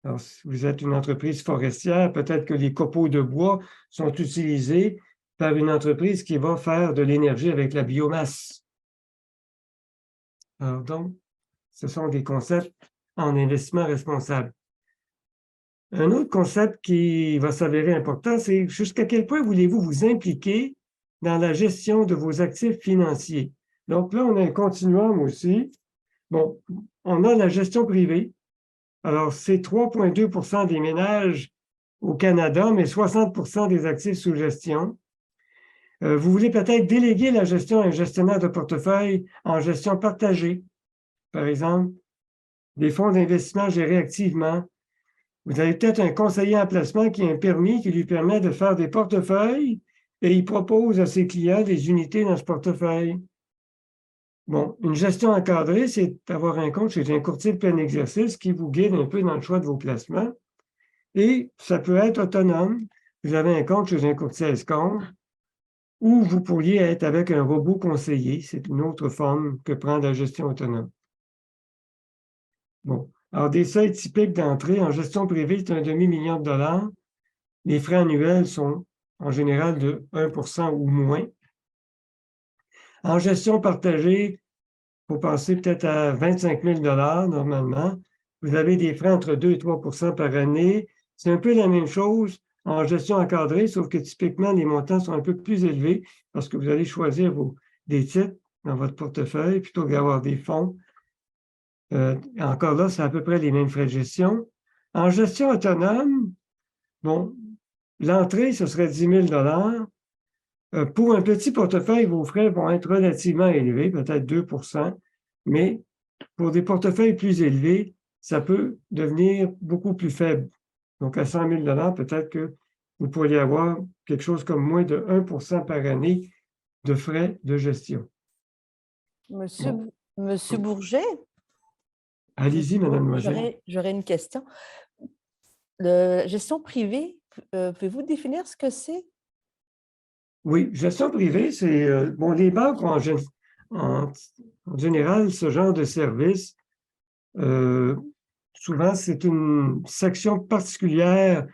Alors, si vous êtes une entreprise forestière, peut-être que les copeaux de bois sont utilisés par une entreprise qui va faire de l'énergie avec la biomasse. Alors donc, ce sont des concepts en investissement responsable. Un autre concept qui va s'avérer important, c'est jusqu'à quel point voulez-vous vous impliquer dans la gestion de vos actifs financiers. Donc là, on a un continuum aussi. Bon, on a la gestion privée. Alors, c'est 3,2 des ménages au Canada, mais 60 des actifs sous gestion. Vous voulez peut-être déléguer la gestion à un gestionnaire de portefeuille en gestion partagée. Par exemple, des fonds d'investissement gérés activement. Vous avez peut-être un conseiller en placement qui a un permis qui lui permet de faire des portefeuilles et il propose à ses clients des unités dans ce portefeuille. Bon, une gestion encadrée, c'est d'avoir un compte chez un courtier de plein exercice qui vous guide un peu dans le choix de vos placements. Et ça peut être autonome. Vous avez un compte chez un courtier à escompte ou vous pourriez être avec un robot conseiller. C'est une autre forme que prend la gestion autonome. Bon, alors des seuils typiques d'entrée en gestion privée, c'est un demi-million de dollars. Les frais annuels sont en général de 1% ou moins. En gestion partagée, il faut penser peut-être à 25 000 normalement. Vous avez des frais entre 2 et 3% par année. C'est un peu la même chose en gestion encadrée, sauf que typiquement, les montants sont un peu plus élevés parce que vous allez choisir des titres dans votre portefeuille plutôt que d'avoir des fonds. Encore là, c'est à peu près les mêmes frais de gestion. En gestion autonome, bon, l'entrée, ce serait 10 000 pour un petit portefeuille, vos frais vont être relativement élevés, peut-être 2%, mais pour des portefeuilles plus élevés, ça peut devenir beaucoup plus faible. Donc, à 100 000 peut-être que vous pourriez avoir quelque chose comme moins de 1% par année de frais de gestion. Monsieur Bourget? Allez-y, Madame Loisel. J'aurais une question. La gestion privée, pouvez-vous définir ce que c'est? Oui, gestion privée, c'est... bon, les banques ont en général, ce genre de service, souvent, c'est une section particulière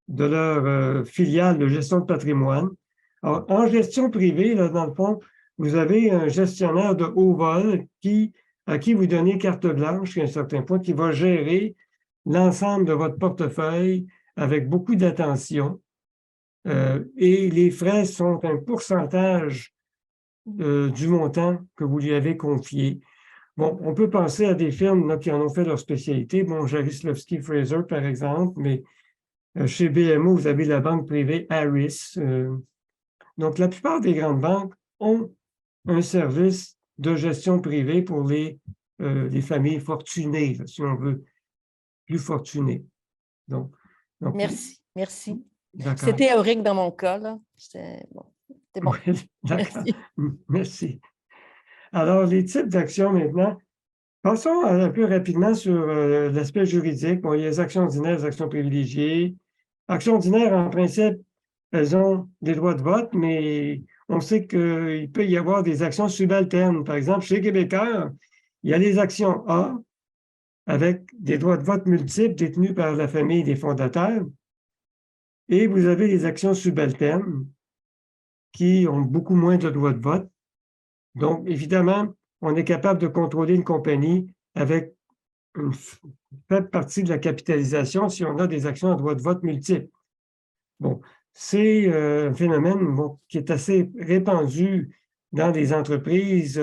de leur filiale de gestion de patrimoine. Alors, en gestion privée, là, dans le fond, vous avez un gestionnaire de haut vol à qui vous donnez carte blanche à un certain point, qui va gérer l'ensemble de votre portefeuille avec beaucoup d'attention. Et les frais sont un pourcentage du montant que vous lui avez confié. Bon, on peut penser à des firmes là, qui en ont fait leur spécialité. Bon, Jarislowsky Fraser, par exemple, mais chez BMO, vous avez la banque privée Harris. Donc, la plupart des grandes banques ont un service de gestion privée pour les familles fortunées, là, si on veut, plus fortunées. Donc, Merci, merci. d'accord. C'est théorique dans mon cas, là. C'est bon. Oui, d'accord. Merci. Merci. Alors, les types d'actions maintenant. Passons un peu rapidement sur l'aspect juridique. Bon, il y a les actions ordinaires, les actions privilégiées. Actions ordinaires, en principe, elles ont des droits de vote, mais on sait qu'il peut y avoir des actions subalternes. Par exemple, chez Québécois, il y a les actions A avec des droits de vote multiples détenus par la famille des fondateurs. Et vous avez les actions subalternes qui ont beaucoup moins de droits de vote. Donc, évidemment, on est capable de contrôler une compagnie avec une faible partie de la capitalisation si on a des actions à droit de vote multiples. Bon, c'est un phénomène qui est assez répandu dans des entreprises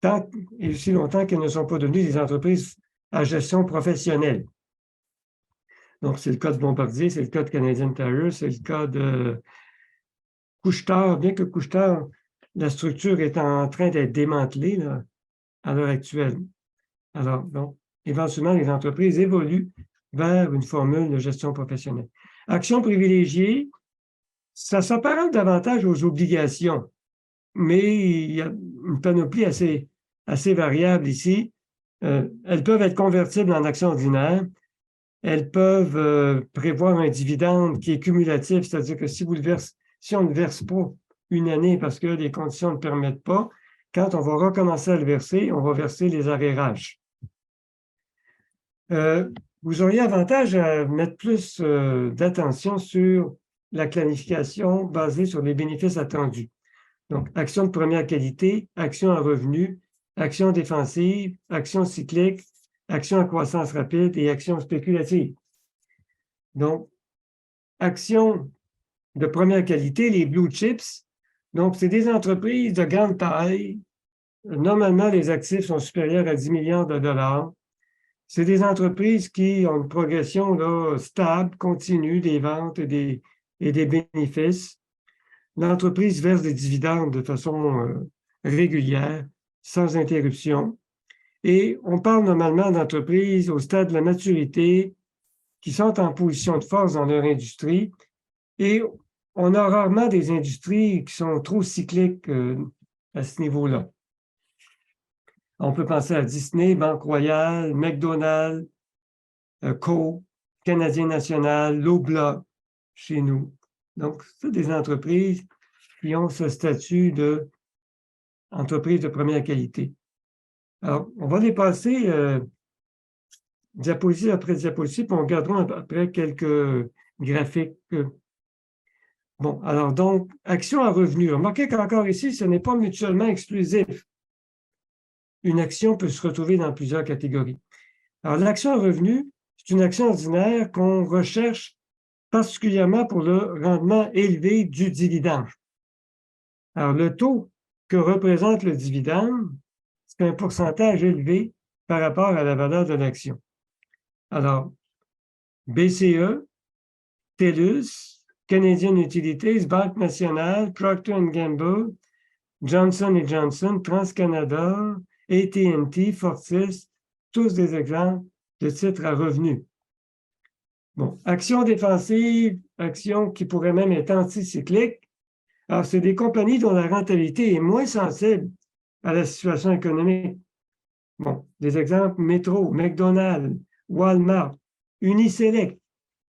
tant et aussi longtemps qu'elles ne sont pas devenues des entreprises à gestion professionnelle. Donc, c'est le cas de Bombardier, c'est le cas de Canadian Tire, c'est le cas de Couche-Tard, bien que Couche-Tard, la structure est en train d'être démantelée là, à l'heure actuelle. Alors, donc, éventuellement, les entreprises évoluent vers une formule de gestion professionnelle. Actions privilégiées, ça s'apparente davantage aux obligations, mais il y a une panoplie assez variable ici. Elles peuvent être convertibles en actions ordinaires. Elles peuvent prévoir un dividende qui est cumulatif, c'est-à-dire que si on ne verse pas une année parce que les conditions ne permettent pas, quand on va recommencer à le verser, on va verser les arrérages. Vous auriez avantage à mettre plus d'attention sur la planification basée sur les bénéfices attendus. Donc, action de première qualité, action à revenu, action défensive, action cyclique, action à croissance rapide et action spéculative. Donc, action de première qualité, les blue chips. Donc, c'est des entreprises de grande taille. Normalement, les actifs sont supérieurs à 10 milliards de dollars. C'est des entreprises qui ont une progression là, stable, continue des ventes et des bénéfices. L'entreprise verse des dividendes de façon régulière, sans interruption. Et on parle normalement d'entreprises au stade de la maturité qui sont en position de force dans leur industrie. Et on a rarement des industries qui sont trop cycliques à ce niveau-là. On peut penser à Disney, Banque Royale, McDonald's, Co, Canadien National, Loblaw chez nous. Donc, c'est des entreprises qui ont ce statut d'entreprise de première qualité. Alors, on va les passer diapositive après diapositive, puis on regardera après quelques graphiques. Bon, alors donc, action à revenu. Remarquez qu'encore ici, ce n'est pas mutuellement exclusif. Une action peut se retrouver dans plusieurs catégories. Alors, l'action à revenu, c'est une action ordinaire qu'on recherche particulièrement pour le rendement élevé du dividende. Alors, le taux que représente le dividende, c'est un pourcentage élevé par rapport à la valeur de l'action. Alors, BCE, TELUS, Canadian Utilities, Banque nationale, Procter & Gamble, Johnson & Johnson, TransCanada, AT&T, Fortis, tous des exemples de titres à revenus. Bon, actions défensives, actions qui pourraient même être anticycliques. Alors, c'est des compagnies dont la rentabilité est moins sensible à la situation économique. Bon, des exemples, Metro, McDonald's, Walmart, Uniselect.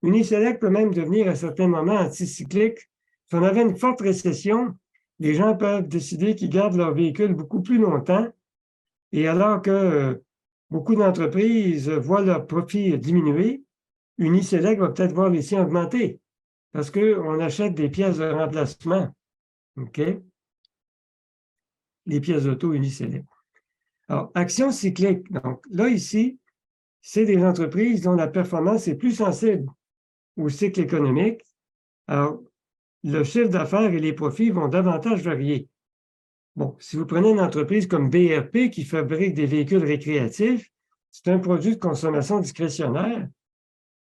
Uniselect peut même devenir à certains moments anticyclique. Si on avait une forte récession, les gens peuvent décider qu'ils gardent leur véhicule beaucoup plus longtemps, et alors que beaucoup d'entreprises voient leur profit diminuer, Uniselect va peut-être voir les siens augmenter parce qu'on achète des pièces de remplacement. OK? Les pièces d'auto Uniselect. Alors, action cyclique. Donc, là, ici, c'est des entreprises dont la performance est plus sensible au cycle économique. Alors, le chiffre d'affaires et les profits vont davantage varier. Bon, si vous prenez une entreprise comme BRP qui fabrique des véhicules récréatifs, c'est un produit de consommation discrétionnaire.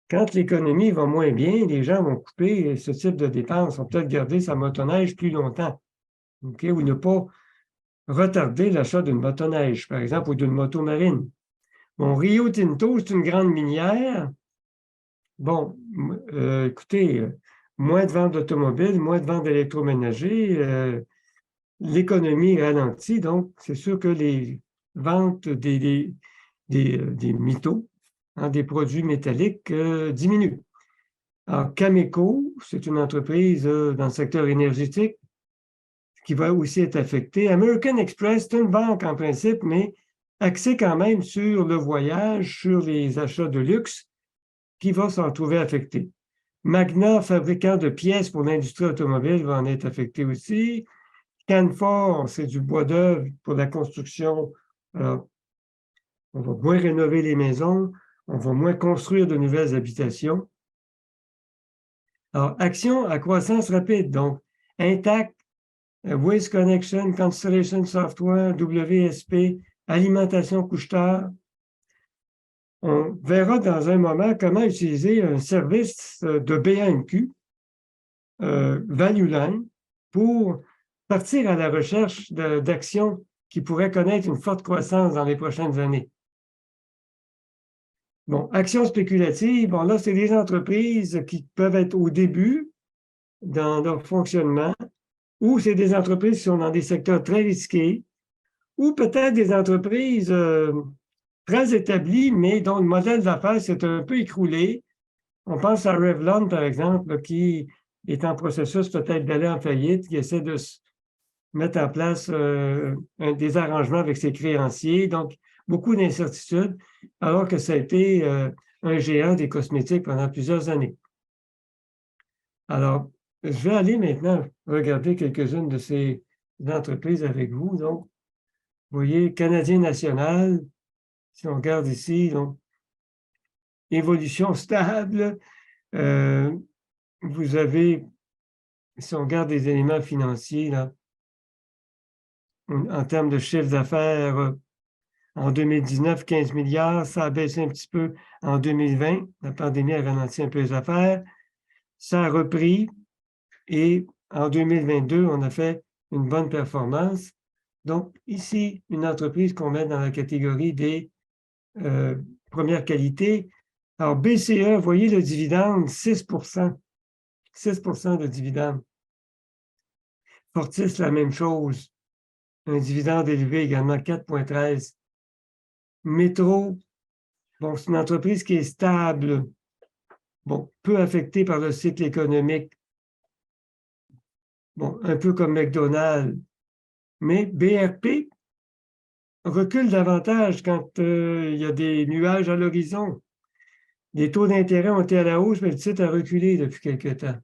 Quand l'économie va moins bien, les gens vont couper ce type de dépenses, vont peut-être garder sa motoneige plus longtemps, okay? Ou ne pas retarder l'achat d'une motoneige, par exemple, ou d'une moto marine. Bon, Rio Tinto, c'est une grande minière. Bon, écoutez, moins de ventes d'automobiles, moins de ventes d'électroménager, l'économie ralentit, donc c'est sûr que les ventes des métaux, hein, des produits métalliques diminuent. Alors, Cameco, c'est une entreprise dans le secteur énergétique qui va aussi être affectée. American Express, c'est une banque en principe, mais axée quand même sur le voyage, sur les achats de luxe, qui va s'en trouver affecté. Magna, fabricant de pièces pour l'industrie automobile, va en être affecté aussi. Canfor, c'est du bois d'œuvre pour la construction. Alors, on va moins rénover les maisons, on va moins construire de nouvelles habitations. Alors, action à croissance rapide, donc Intact, Waste Connection, Constellation Software, WSP, Alimentation Couche-Tard. On verra dans un moment comment utiliser un service de BAMQ, Value Line, pour partir à la recherche d'actions qui pourraient connaître une forte croissance dans les prochaines années. Bon, actions spéculatives, bon là, c'est des entreprises qui peuvent être au début dans leur fonctionnement, ou c'est des entreprises qui sont dans des secteurs très risqués, ou peut-être des entreprises très établies, mais dont le modèle d'affaires s'est un peu écroulé. On pense à Revlon, par exemple, qui est en processus peut-être d'aller en faillite, qui essaie de mettre en place des arrangements avec ses créanciers. Donc, beaucoup d'incertitudes, alors que ça a été un géant des cosmétiques pendant plusieurs années. Alors, je vais aller maintenant regarder quelques-unes de ces entreprises avec vous. Donc, vous voyez, Canadien National, si on regarde ici, donc, évolution stable. Vous avez, si on regarde les éléments financiers, là, en termes de chiffre d'affaires, en 2019, 15 milliards, ça a baissé un petit peu en 2020. La pandémie a ralenti un peu les affaires. Ça a repris et en 2022, on a fait une bonne performance. Donc, ici, une entreprise qu'on met dans la catégorie des premières qualités. Alors, BCE, vous voyez le dividende, 6%. 6% de dividende. Fortis, la même chose. Un dividende élevé également, 4,13. Métro, bon, c'est une entreprise qui est stable, bon, peu affectée par le cycle économique. Bon, un peu comme McDonald's. Mais BRP recule davantage quand il y a des nuages à l'horizon. Les taux d'intérêt ont été à la hausse, mais le titre a reculé depuis quelque temps.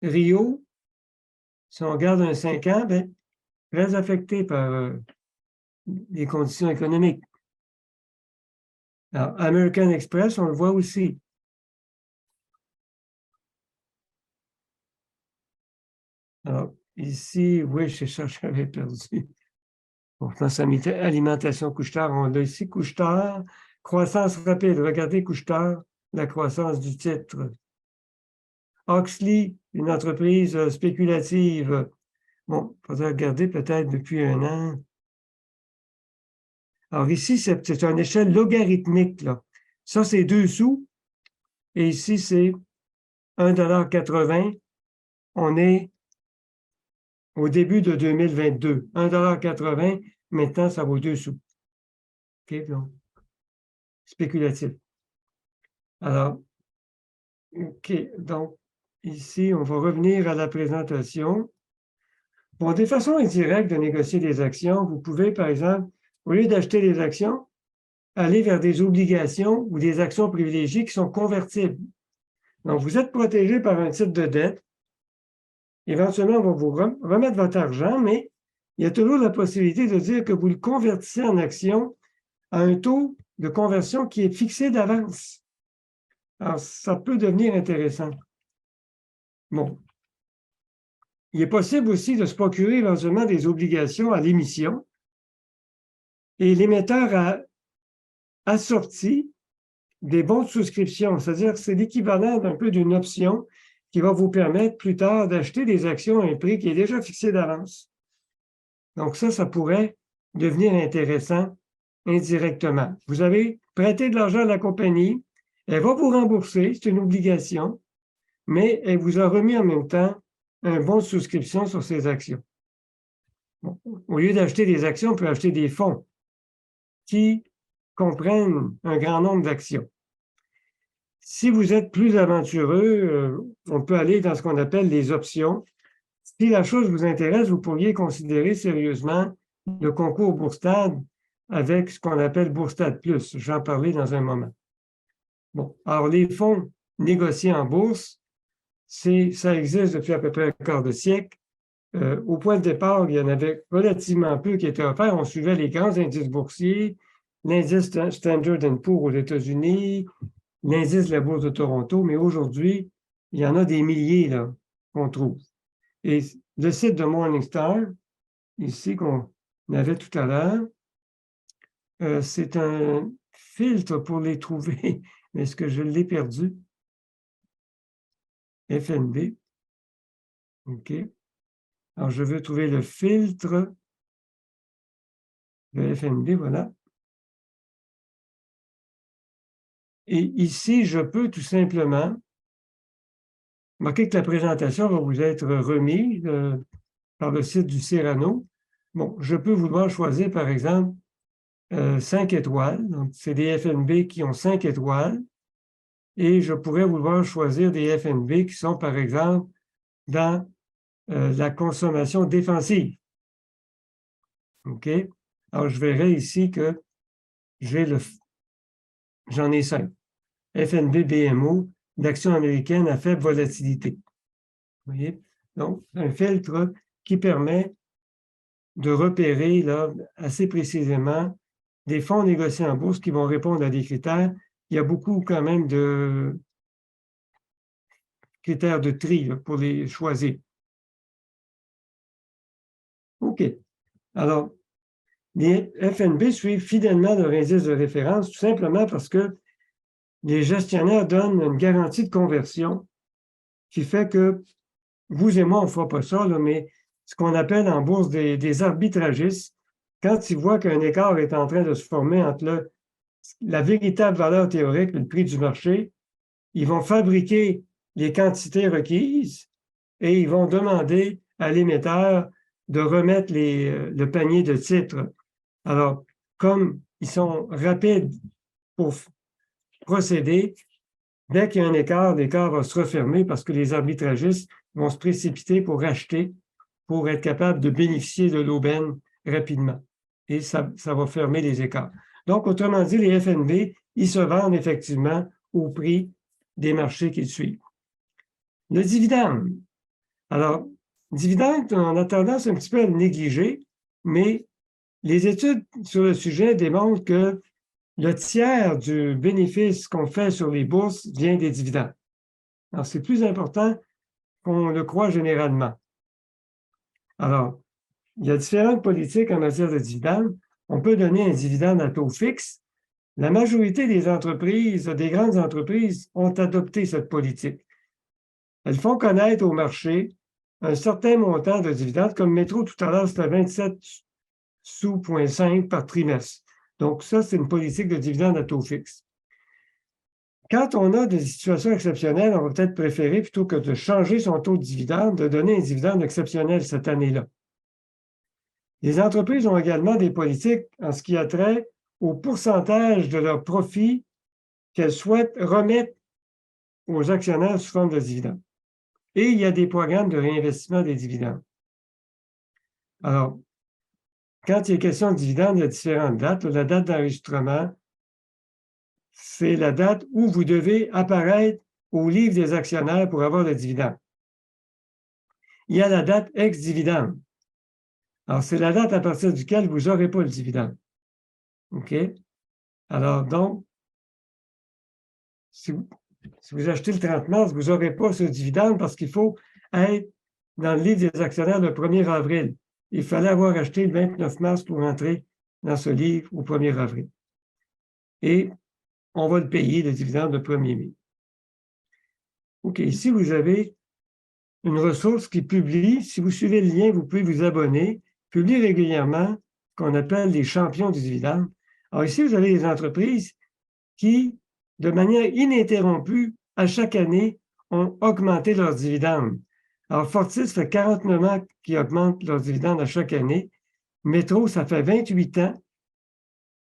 Rio, si on regarde un 5 ans, bien, très affecté par les conditions économiques. Alors, American Express, on le voit aussi. Alors, ici, oui, c'est ça, j'avais perdu. Bon, je pense à alimentation Couche-Tard. On a ici Couche-Tard, croissance rapide. Regardez Couche-Tard, la croissance du titre. Oxley, une entreprise spéculative. Bon, il faudrait regarder peut-être depuis un an. Alors ici, c'est une échelle logarithmique, là. Ça, c'est 2 sous. Et ici, c'est 1,80 $. On est au début de 2022. 1,80 $, maintenant, ça vaut 2 sous. OK, donc, spéculatif. Alors, OK, donc, ici, on va revenir à la présentation. Bon, des façons indirectes de négocier des actions, vous pouvez, par exemple, au lieu d'acheter des actions, aller vers des obligations ou des actions privilégiées qui sont convertibles. Donc, vous êtes protégé par un titre de dette. Éventuellement, on va vous remettre votre argent, mais il y a toujours la possibilité de dire que vous le convertissez en actions à un taux de conversion qui est fixé d'avance. Alors, ça peut devenir intéressant. Bon. Il est possible aussi de se procurer éventuellement des obligations à l'émission et l'émetteur a assorti des bons de souscription, c'est-à-dire que c'est l'équivalent d'un peu d'une option qui va vous permettre plus tard d'acheter des actions à un prix qui est déjà fixé d'avance. Donc ça pourrait devenir intéressant indirectement. Vous avez prêté de l'argent à la compagnie, elle va vous rembourser, c'est une obligation, mais elle vous a remis en même temps un bon de souscription sur ces actions. Bon, au lieu d'acheter des actions, on peut acheter des fonds qui comprennent un grand nombre d'actions. Si vous êtes plus aventureux, on peut aller dans ce qu'on appelle les options. Si la chose vous intéresse, vous pourriez considérer sérieusement le concours Bourstad avec ce qu'on appelle Bourstad Plus. J'en parlais dans un moment. Bon, alors les fonds négociés en bourse, ça existe depuis à peu près un quart de siècle. Au point de départ, il y en avait relativement peu qui étaient offerts. On suivait les grands indices boursiers, l'indice Standard & Poor's aux États-Unis, l'indice de la Bourse de Toronto, mais aujourd'hui, il y en a des milliers là, qu'on trouve. Et le site de Morningstar, ici qu'on avait tout à l'heure, c'est un filtre pour les trouver. Est-ce que je l'ai perdu? FNB. OK. Alors, je veux trouver le filtre de FNB, voilà. Et ici, je peux tout simplement marquer que la présentation va vous être remise par le site du Cyrano. Bon, je peux vouloir choisir, par exemple, 5 étoiles. Donc, c'est des FNB qui ont 5 étoiles. Et je pourrais vouloir choisir des FNB qui sont, par exemple, dans la consommation défensive. OK? Alors, je verrai ici que j'en ai 5. FNB BMO, d'action américaine à faible volatilité. Vous voyez? Donc, un filtre qui permet de repérer là, assez précisément des fonds négociés en bourse qui vont répondre à des critères. Il y a beaucoup quand même de critères de tri là, pour les choisir. OK. Alors, les FNB suivent fidèlement leur indice de référence tout simplement parce que les gestionnaires donnent une garantie de conversion qui fait que vous et moi, on ne fera pas ça, là, mais ce qu'on appelle en bourse des arbitragistes, quand ils voient qu'un écart est en train de se former entre la véritable valeur théorique et le prix du marché, ils vont fabriquer les quantités requises et ils vont demander à l'émetteur de remettre le panier de titres. Alors, comme ils sont rapides pour procéder, dès qu'il y a un écart, l'écart va se refermer parce que les arbitragistes vont se précipiter pour acheter, pour être capable de bénéficier de l'aubaine rapidement. Et ça va fermer les écarts. Donc, autrement dit, les FNB, ils se vendent effectivement au prix des marchés qu'ils suivent. Le dividende. Alors, dividende, on a tendance un petit peu à le négliger, mais les études sur le sujet démontrent que le tiers du bénéfice qu'on fait sur les bourses vient des dividendes. Alors, c'est plus important qu'on le croit généralement. Alors, il y a différentes politiques en matière de dividendes. On peut donner un dividende à taux fixe. La majorité des entreprises, des grandes entreprises, ont adopté cette politique. Elles font connaître au marché un certain montant de dividendes, comme Métro tout à l'heure, c'était 27 sous 0,5 par trimestre. Donc, ça, c'est une politique de dividende à taux fixe. Quand on a des situations exceptionnelles, on va peut-être préférer, plutôt que de changer son taux de dividende, de donner un dividende exceptionnel cette année-là. Les entreprises ont également des politiques en ce qui a trait au pourcentage de leurs profits qu'elles souhaitent remettre aux actionnaires sous forme de dividendes. Et il y a des programmes de réinvestissement des dividendes. Alors, quand il est question de dividende, il y a différentes dates. La date d'enregistrement, c'est la date où vous devez apparaître au livre des actionnaires pour avoir le dividende. Il y a la date ex-dividende. Alors, c'est la date à partir duquel vous n'aurez pas le dividende. OK? Alors, donc, si vous achetez le 30 mars, vous n'aurez pas ce dividende parce qu'il faut être dans le livre des actionnaires le 1er avril. Il fallait avoir acheté le 29 mars pour entrer dans ce livre au 1er avril. Et on va le payer, le dividende, le 1er mai. OK, ici, vous avez une ressource qui publie. Si vous suivez le lien, vous pouvez vous abonner. Publie régulièrement ce qu'on appelle les champions du dividende. Alors ici, vous avez des entreprises qui, de manière ininterrompue, à chaque année, ont augmenté leurs dividendes. Alors, Fortis fait 49 ans qu'ils augmentent leurs dividendes à chaque année. Métro, ça fait 28 ans.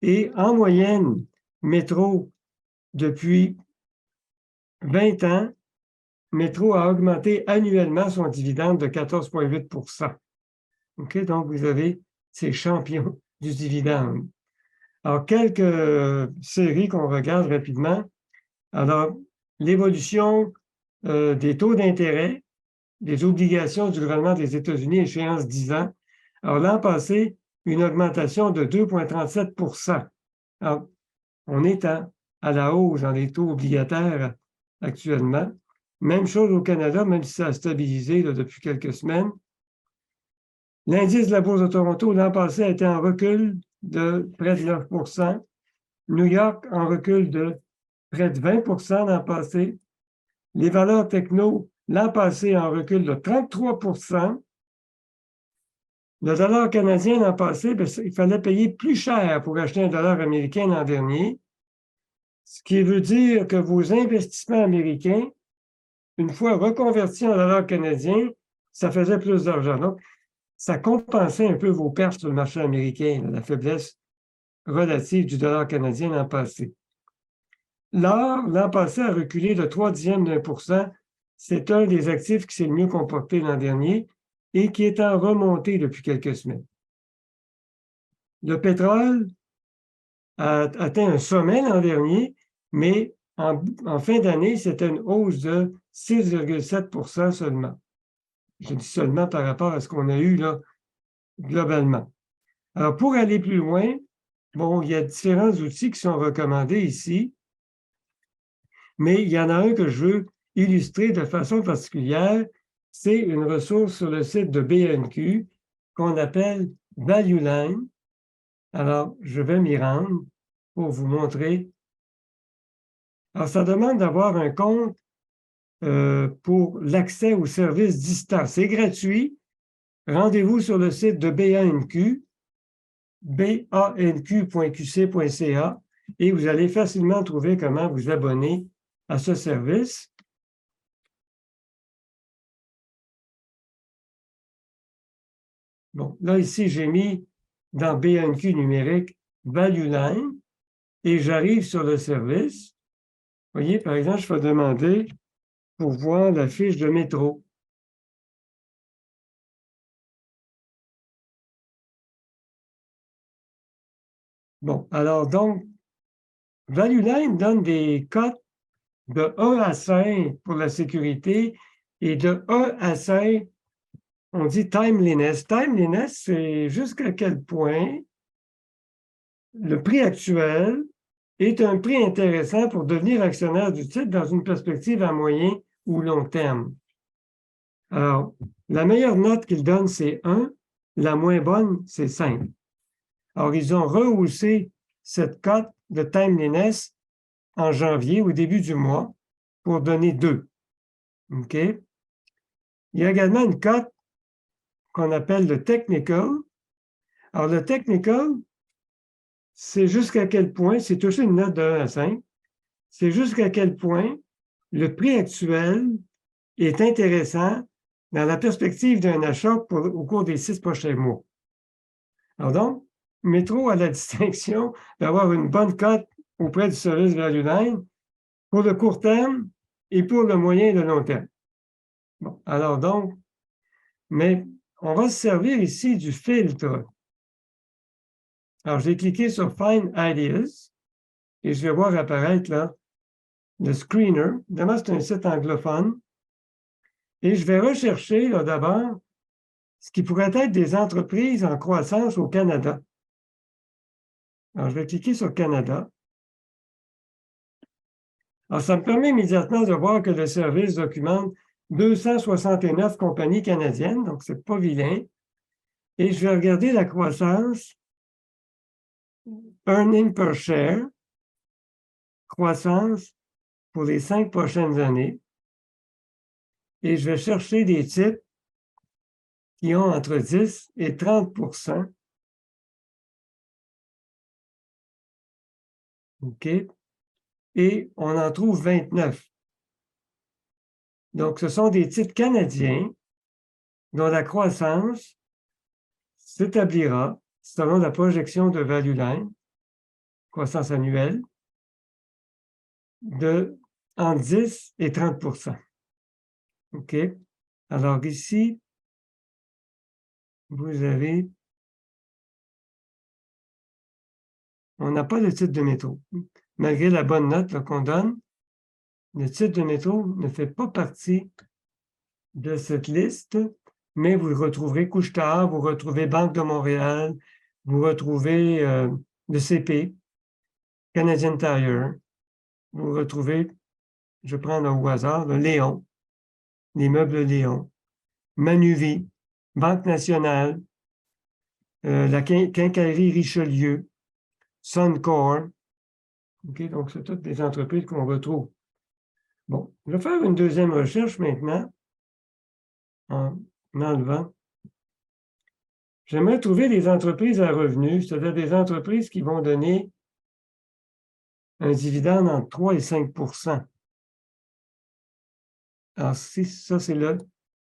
Et en moyenne, Métro, depuis 20 ans, Métro a augmenté annuellement son dividende de 14,8 %. OK? Donc, vous avez ces champions du dividende. Alors, quelques séries qu'on regarde rapidement. Alors, l'évolution des taux d'intérêt, des obligations du gouvernement des États-Unis, échéance 10 ans. Alors, l'an passé, une augmentation de 2,37 %. Alors, on est à la hausse dans les taux obligataires actuellement. Même chose au Canada, même si ça a stabilisé là, depuis quelques semaines. L'indice de la Bourse de Toronto, l'an passé, a été en recul de près de 9 %. New York en recul de près de 20 % l'an passé. Les valeurs techno, l'an passé, en recul de 33 %. Le dollar canadien l'an passé, il fallait payer plus cher pour acheter un dollar américain l'an dernier, ce qui veut dire que vos investissements américains, une fois reconvertis en dollars canadiens, ça faisait plus d'argent. Donc, ça compensait un peu vos pertes sur le marché américain, la faiblesse relative du dollar canadien l'an passé. L'or, l'an passé, a reculé de 0,3%. C'est un des actifs qui s'est le mieux comporté l'an dernier et qui est en remontée depuis quelques semaines. Le pétrole a atteint un sommet l'an dernier, mais en fin d'année, c'était une hausse de 6,7 % seulement. Je dis seulement par rapport à ce qu'on a eu là, globalement. Alors, pour aller plus loin, bon, il y a différents outils qui sont recommandés ici, mais il y en a un que je veux illustrer de façon particulière. C'est une ressource sur le site de BNQ qu'on appelle Value Line. Alors, je vais m'y rendre pour vous montrer. Alors, ça demande d'avoir un compte pour l'accès aux services distants. C'est gratuit. Rendez-vous sur le site de BANQ, banq.qc.ca, et vous allez facilement trouver comment vous abonner à ce service. Bon, là, ici, j'ai mis dans BNQ numérique Value Line et j'arrive sur le service. Vous voyez, par exemple, je vais demander pour voir la fiche de métro. Bon, alors donc, Value Line donne des cotes de 1 à 5 pour la sécurité et de 1 à 5, on dit timeliness. Timeliness, c'est jusqu'à quel point le prix actuel est un prix intéressant pour devenir actionnaire du titre dans une perspective à moyen ou long terme. Alors, la meilleure note qu'ils donnent, c'est 1. La moins bonne, c'est 5. Alors, ils ont rehaussé cette cote de timeliness en janvier, au début du mois, pour donner 2. OK? Il y a également une cote qu'on appelle le technical. Alors, le technical, c'est jusqu'à quel point, c'est toujours une note de 1 à 5, c'est jusqu'à quel point le prix actuel est intéressant dans la perspective d'un achat au cours des 6 prochains mois. Alors donc, Métro a la distinction d'avoir une bonne cote auprès du service Value Line pour le court terme et pour le moyen et le long terme. Bon, alors donc, mais on va se servir ici du filtre. Alors, j'ai cliqué sur Find Ideas et je vais voir apparaître là le screener. Évidemment, c'est un site anglophone. Et je vais rechercher là d'abord ce qui pourrait être des entreprises en croissance au Canada. Alors, je vais cliquer sur Canada. Alors, ça me permet immédiatement de voir que le service documente 269 compagnies canadiennes, donc c'est pas vilain. Et je vais regarder la croissance, earning per share, croissance pour les 5 prochaines années. Et je vais chercher des titres qui ont entre 10 et 30 %. OK? Et on en trouve 29. Donc, ce sont des titres canadiens dont la croissance s'établira selon la projection de Value Line, croissance annuelle, de entre 10 et 30 %. OK? Alors ici, vous avez... On n'a pas le titre de métro. Malgré la bonne note qu'on donne, le titre de métro ne fait pas partie de cette liste, mais vous retrouverez Couche-Tard, vous retrouvez Banque de Montréal, vous retrouvez le CP, Canadian Tire, vous retrouvez, je prends au hasard, le Léon, les meubles Léon, Manuvie, Banque nationale, la Quincaillerie Richelieu, Suncor. OK, donc c'est toutes des entreprises qu'on retrouve. Bon, je vais faire une deuxième recherche maintenant en enlevant. J'aimerais trouver des entreprises à revenus, c'est-à-dire des entreprises qui vont donner un dividende entre 3 et 5 %. Alors, si ça, c'est le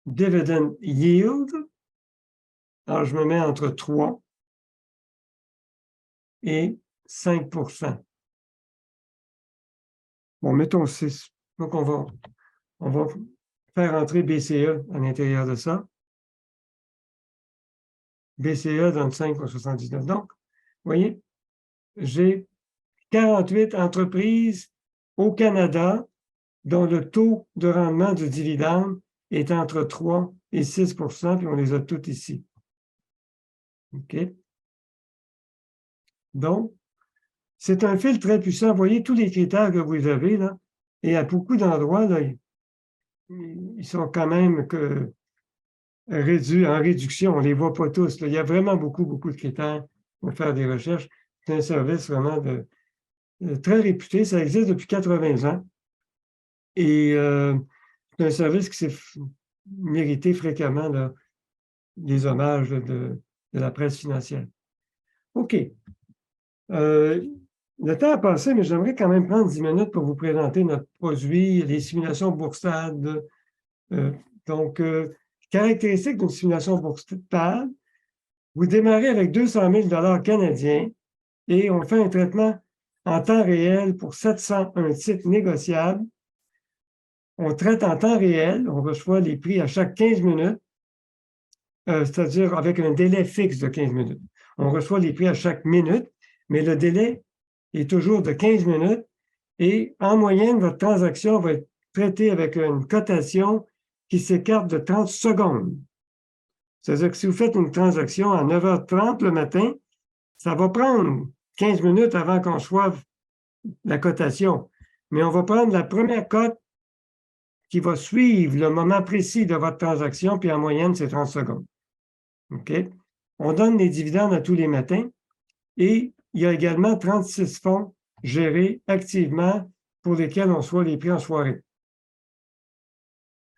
dividend yield. Alors, je me mets entre 3 et 5 %. Bon, mettons 6. Donc, on va faire entrer BCE à l'intérieur de ça. BCE donne 5,79. Donc, vous voyez, j'ai 48 entreprises au Canada dont le taux de rendement du dividende est entre 3 et 6 %, puis on les a toutes ici. OK? Donc, c'est un fil très puissant. Vous voyez tous les critères que vous avez là, et à beaucoup d'endroits, là, ils sont quand même réduits, en réduction. On ne les voit pas tous. Là. Il y a vraiment beaucoup de critères pour faire des recherches. C'est un service vraiment très réputé. Ça existe depuis 80 ans. Et c'est un service qui s'est mérité fréquemment là, les hommages de la presse financière. OK. Le temps a passé, mais j'aimerais quand même prendre 10 minutes pour vous présenter notre produit, les simulations Bourstad. Donc, caractéristique d'une simulation Bourstad, vous démarrez avec 200 000 $ canadiens et on fait un traitement en temps réel pour 701 titres négociables. On traite en temps réel, on reçoit les prix à chaque 15 minutes, c'est-à-dire avec un délai fixe de 15 minutes. On reçoit les prix à chaque minute, mais le délai est toujours de 15 minutes et en moyenne, votre transaction va être traitée avec une cotation qui s'écarte de 30 secondes. C'est-à-dire que si vous faites une transaction à 9h30 le matin, ça va prendre 15 minutes avant qu'on reçoive la cotation. Mais on va prendre la première cote qui va suivre le moment précis de votre transaction, puis en moyenne, c'est 30 secondes. OK? On donne les dividendes à tous les matins et il y a également 36 fonds gérés activement pour lesquels on reçoit les prix en soirée.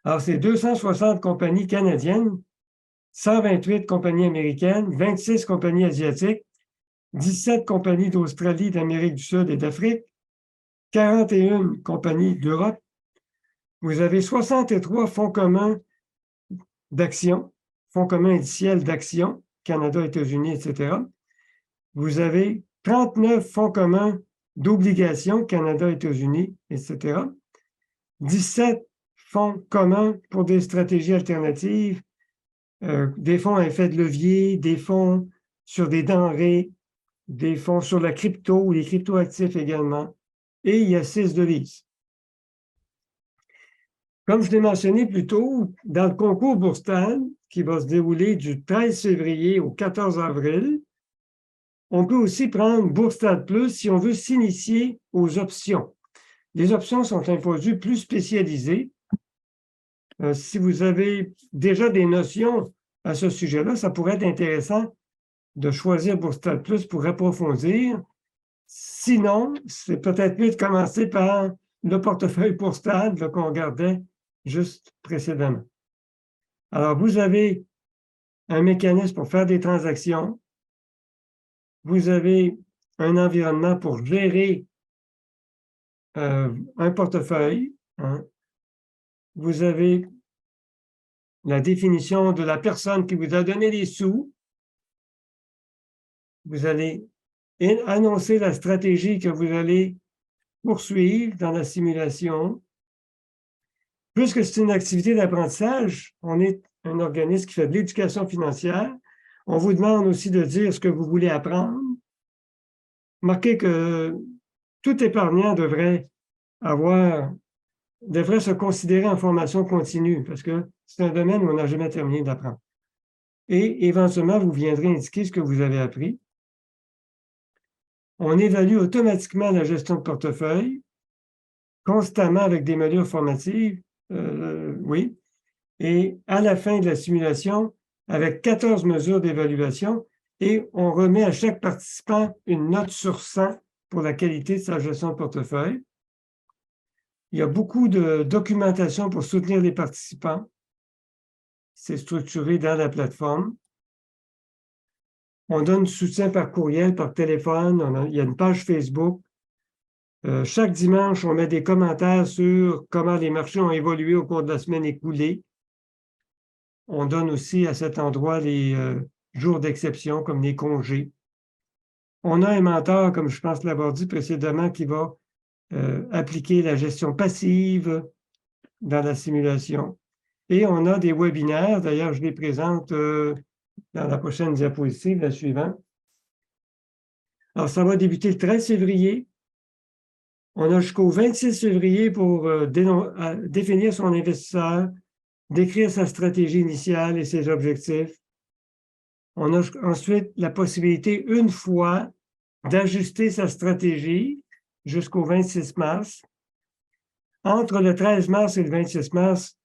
Alors, c'est 260 compagnies canadiennes, 128 compagnies américaines, 26 compagnies asiatiques, 17 compagnies d'Australie, d'Amérique du Sud et d'Afrique, 41 compagnies d'Europe. Vous avez 63 fonds communs d'actions, fonds communs indiciels d'actions, Canada, États-Unis, etc. Vous avez 39 fonds communs d'obligations, Canada, États-Unis, etc. 17 fonds communs pour des stratégies alternatives, des fonds à effet de levier, des fonds sur des denrées, des fonds sur la crypto ou les cryptoactifs également. Et il y a 6 devises. Comme je l'ai mentionné plus tôt, dans le concours Bourstad, qui va se dérouler du 13 février au 14 avril, on peut aussi prendre Bourstad Plus si on veut s'initier aux options. Les options sont un produit plus spécialisé. Si vous avez déjà des notions à ce sujet-là, ça pourrait être intéressant de choisir Bourstad Plus pour approfondir. Sinon, c'est peut-être mieux de commencer par le portefeuille Bourstad qu'on regardait juste précédemment. Alors, vous avez un mécanisme pour faire des transactions. Vous avez un environnement pour gérer un portefeuille. Hein. Vous avez la définition de la personne qui vous a donné les sous. Vous allez annoncer la stratégie que vous allez poursuivre dans la simulation. Puisque c'est une activité d'apprentissage, on est un organisme qui fait de l'éducation financière. On vous demande aussi de dire ce que vous voulez apprendre. Marquez que tout épargnant devrait se considérer en formation continue parce que c'est un domaine où on n'a jamais terminé d'apprendre. Et éventuellement, vous viendrez indiquer ce que vous avez appris. On évalue automatiquement la gestion de portefeuille, constamment avec des mesures formatives, oui. Et à la fin de la simulation, avec 14 mesures d'évaluation, et on remet à chaque participant une note sur 100 pour la qualité de sa gestion de portefeuille. Il y a beaucoup de documentation pour soutenir les participants. C'est structuré dans la plateforme. On donne soutien par courriel, par téléphone. Il y a une page Facebook. Chaque dimanche, on met des commentaires sur comment les marchés ont évolué au cours de la semaine écoulée. On donne aussi à cet endroit les jours d'exception, comme les congés. On a un mentor, comme je pense l'avoir dit précédemment, qui va appliquer la gestion passive dans la simulation. Et on a des webinaires, d'ailleurs, je les présente dans la prochaine diapositive, la suivante. Alors, ça va débuter le 13 février. On a jusqu'au 26 février pour définir son investisseur, décrire sa stratégie initiale et ses objectifs. On a ensuite la possibilité, une fois, d'ajuster sa stratégie jusqu'au 26 mars. Entre le 13 mars et le 26 mars,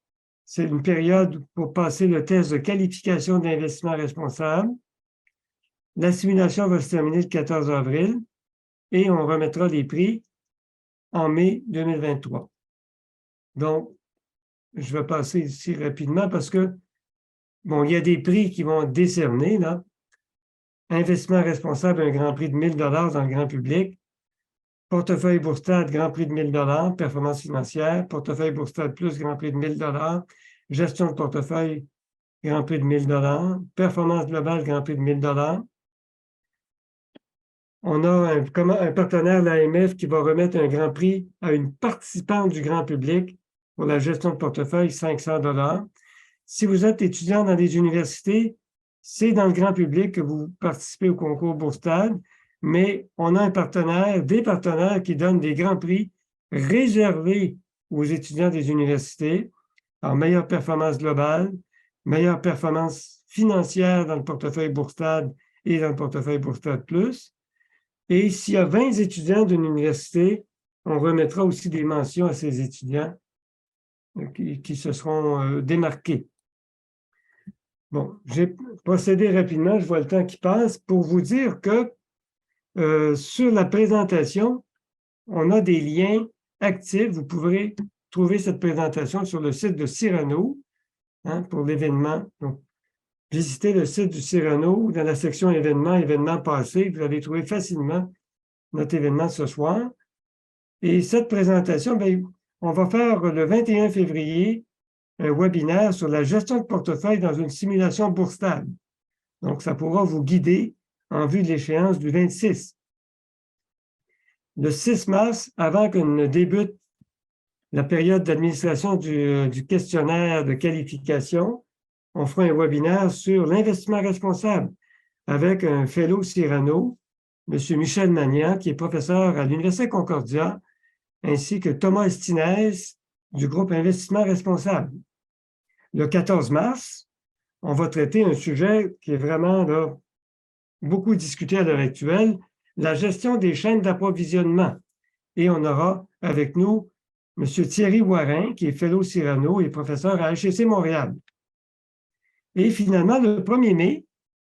c'est une période pour passer le test de qualification d'investissement responsable. La simulation va se terminer le 14 avril et on remettra les prix en mai 2023. Donc, je vais passer ici rapidement parce que, bon, il y a des prix qui vont être décernés, là. Investissement responsable, un grand prix de 1 000 $ dans le grand public. Portefeuille Bourstad, grand prix de 1 000 $, performance financière. Portefeuille Bourstad Plus, grand prix de 1 000 $. Gestion de portefeuille, grand prix de 1 000 $. Performance globale, grand prix de 1 000 $. On a un partenaire, l'AMF, qui va remettre un grand prix à une participante du grand public pour la gestion de portefeuille, 500 $. Si vous êtes étudiant dans des universités, c'est dans le grand public que vous participez au concours Bourstad, mais on a des partenaires qui donnent des grands prix réservés aux étudiants des universités. Alors, meilleure performance globale, meilleure performance financière dans le portefeuille Bourstad et dans le portefeuille Bourstad Plus. Et s'il y a 20 étudiants d'une université, on remettra aussi des mentions à ces étudiants qui se seront démarqués. Bon, j'ai procédé rapidement, je vois le temps qui passe, pour vous dire que sur la présentation, on a des liens actifs. Vous pourrez trouver cette présentation sur le site de Cyrano pour l'événement. Donc, visitez le site du Cyrano dans la section événements passés. Vous allez trouver facilement notre événement ce soir. Et cette présentation, bien, on va faire le 21 février un webinaire sur la gestion de portefeuille dans une simulation Bourstad. Donc, ça pourra vous guider en vue de l'échéance du 26. Le 6 mars, avant que ne débute la période d'administration du questionnaire de qualification, on fera un webinaire sur l'investissement responsable avec un fellow Cyrano, M. Michel Magnan, qui est professeur à l'Université Concordia, ainsi que Thomas Estinez du groupe Investissement responsable. Le 14 mars, on va traiter un sujet qui est vraiment là, beaucoup discuté à l'heure actuelle, la gestion des chaînes d'approvisionnement. Et on aura avec nous M. Thierry Warin, qui est fellow Cyrano et professeur à HEC Montréal. Et finalement, le 1er mai,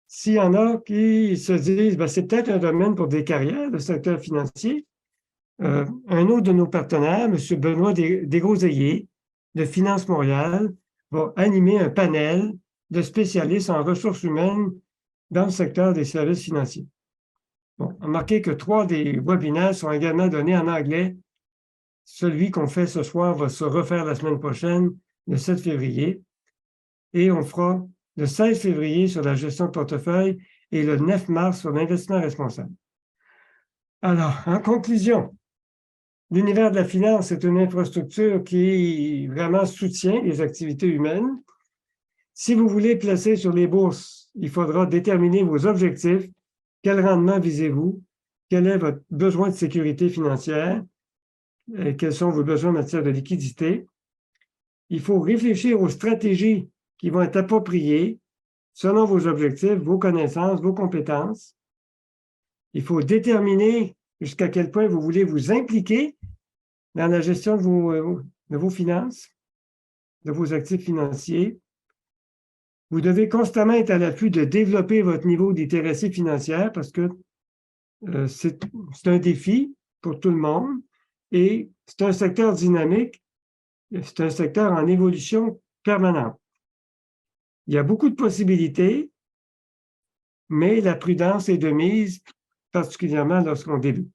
s'il y en a qui se disent ben, c'est peut-être un domaine pour des carrières, le secteur financier, un autre de nos partenaires, M. Benoît Desgroseilliers, de Finance Montréal, va animer un panel de spécialistes en ressources humaines dans le secteur des services financiers. Bon, remarquez que 3 des webinaires sont également donnés en anglais. Celui qu'on fait ce soir va se refaire la semaine prochaine, le 7 février. Et on fera le 16 février sur la gestion de portefeuille et le 9 mars sur l'investissement responsable. Alors, en conclusion, l'univers de la finance est une infrastructure qui vraiment soutient les activités humaines. Si vous voulez placer sur les bourses, il faudra déterminer vos objectifs. Quel rendement visez-vous? Quel est votre besoin de sécurité financière? Et quels sont vos besoins en matière de liquidité? Il faut réfléchir aux stratégies qui vont être appropriées selon vos objectifs, vos connaissances, vos compétences. Il faut déterminer jusqu'à quel point vous voulez vous impliquer dans la gestion de vos finances, de vos actifs financiers. Vous devez constamment être à l'affût de développer votre niveau d'intéressé financière parce que c'est un défi pour tout le monde et c'est un secteur dynamique, c'est un secteur en évolution permanente. Il y a beaucoup de possibilités, mais la prudence est de mise, particulièrement lorsqu'on débute.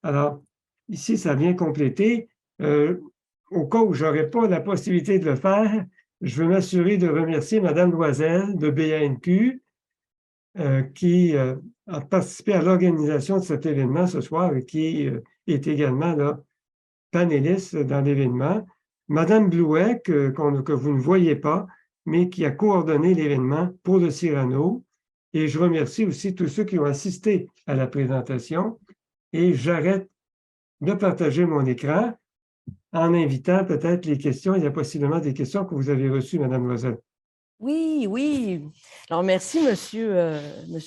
Alors, ici, ça vient compléter. Au cas où je n'aurais pas la possibilité de le faire, je veux m'assurer de remercier Mme Loisel de BANQ qui a participé à l'organisation de cet événement ce soir et qui est également là, panéliste dans l'événement. Mme Blouet, que vous ne voyez pas, mais qui a coordonné l'événement pour le Cyrano. Et je remercie aussi tous ceux qui ont assisté à la présentation. Et j'arrête de partager mon écran en invitant peut-être les questions. Il y a possiblement des questions que vous avez reçues, Mme Loisel. Oui, oui. Alors, merci, monsieur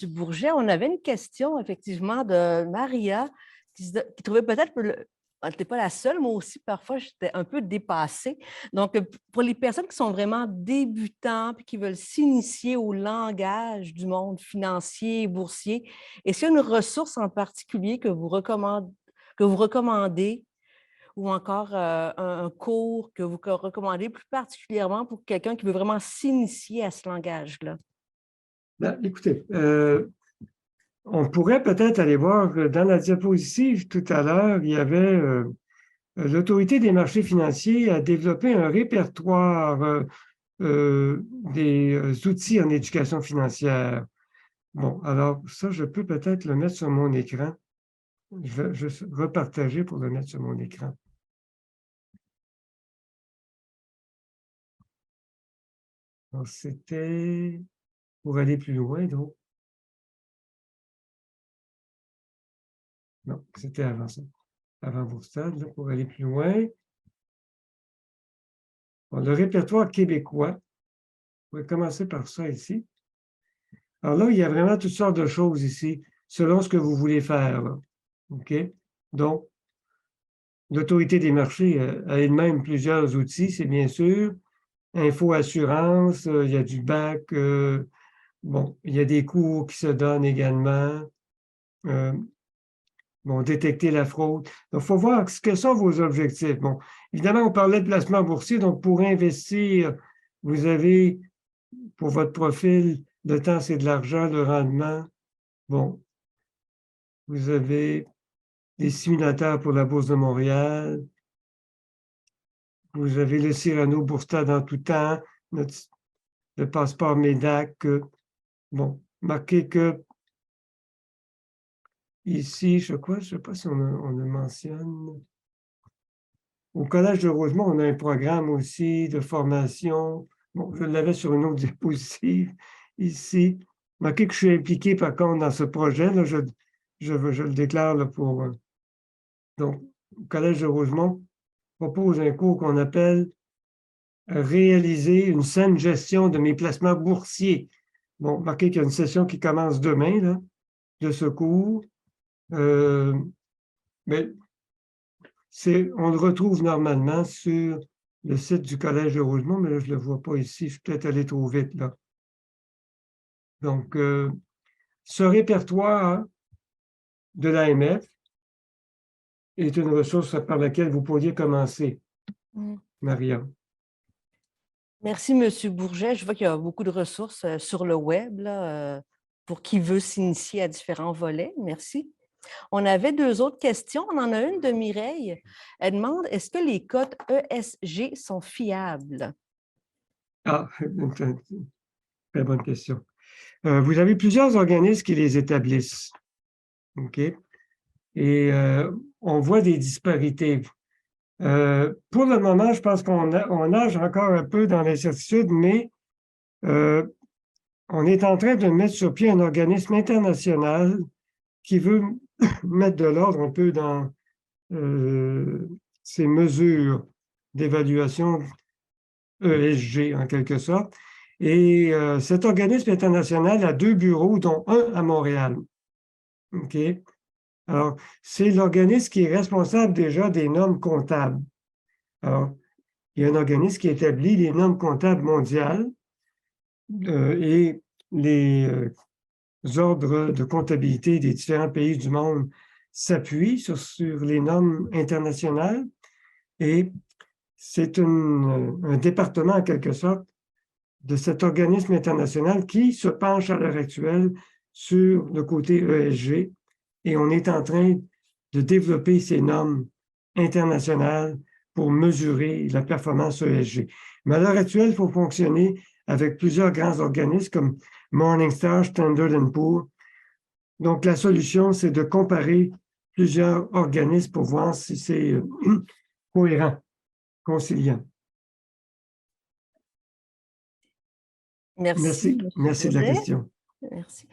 Bourget. On avait une question, effectivement, de Maria, qui trouvait peut-être que elle n'était pas la seule, moi aussi, parfois, j'étais un peu dépassée. Donc, pour les personnes qui sont vraiment débutants et qui veulent s'initier au langage du monde financier et boursier, est-ce qu'il y a une ressource en particulier que vous recommandez ou encore un cours que vous recommandez plus particulièrement pour quelqu'un qui veut vraiment s'initier à ce langage-là? Ben, écoutez, on pourrait peut-être aller voir dans la diapositive tout à l'heure, il y avait l'Autorité des marchés financiers a développé un répertoire des outils en éducation financière. Bon, alors ça, je peux peut-être le mettre sur mon écran. Je vais juste repartager pour le mettre sur mon écran. C'était pour aller plus loin, donc. Non, c'était avant ça. Avant vos stades, là, pour aller plus loin. Bon, le répertoire québécois. On va commencer par ça ici. Alors là, il y a vraiment toutes sortes de choses ici, selon ce que vous voulez faire. Là. OK? Donc, l'Autorité des marchés a elle-même plusieurs outils, c'est bien sûr. Info Assurance, il y a du bac. Bon, il y a des cours qui se donnent également. Bon, détecter la fraude. Donc, il faut voir ce que sont vos objectifs. Bon, évidemment, on parlait de placement boursier. Donc, pour investir, vous avez, pour votre profil, le temps, c'est de l'argent, le rendement. Bon, vous avez des simulateurs pour la Bourse de Montréal. Vous avez le Cyrano Boursta dans tout temps, le passeport MEDAC. Bon, marquez que ici, je ne sais pas si on le mentionne. Au Collège de Rosemont, on a un programme aussi de formation Bon, je l'avais sur une autre diapositive ici. Remarquez que je suis impliqué, par contre, dans ce projet, là, je le déclare là, pour... donc, le Collège de Rosemont propose un cours qu'on appelle réaliser une saine gestion de mes placements boursiers. Bon, remarquez qu'il y a une session qui commence demain, là, de ce cours. Mais on le retrouve normalement sur le site du Collège de Rosemont, mais là, je ne le vois pas ici. Je suis peut-être allé trop vite, là. Donc, ce répertoire de l'AMF est une ressource par laquelle vous pourriez commencer, Maria. Merci, M. Bourget. Je vois qu'il y a beaucoup de ressources sur le web là, pour qui veut s'initier à différents volets. Merci. On avait deux autres questions. On en a une de Mireille. Elle demande, est-ce que les cotes ESG sont fiables? Ah, très bonne question. Vous avez plusieurs organismes qui les établissent. OK? Et on voit des disparités. Pour le moment, je pense qu'on nage encore un peu dans l'incertitude, mais on est en train de mettre sur pied un organisme international qui veut mettre de l'ordre un peu dans ces mesures d'évaluation ESG, en quelque sorte. Et cet organisme international a 2 bureaux, dont un à Montréal. OK? Alors, c'est l'organisme qui est responsable déjà des normes comptables. Alors, il y a un organisme qui établit les normes comptables mondiales et les ordres de comptabilité des différents pays du monde s'appuient sur les normes internationales et c'est un département, en quelque sorte, de cet organisme international qui se penche à l'heure actuelle sur le côté ESG et on est en train de développer ces normes internationales pour mesurer la performance ESG. Mais à l'heure actuelle, il faut fonctionner avec plusieurs grands organismes comme Morningstar, Standard & Poor's. Donc, la solution, c'est de comparer plusieurs organismes pour voir si c'est cohérent, conciliant. Merci. Merci de la question. Merci.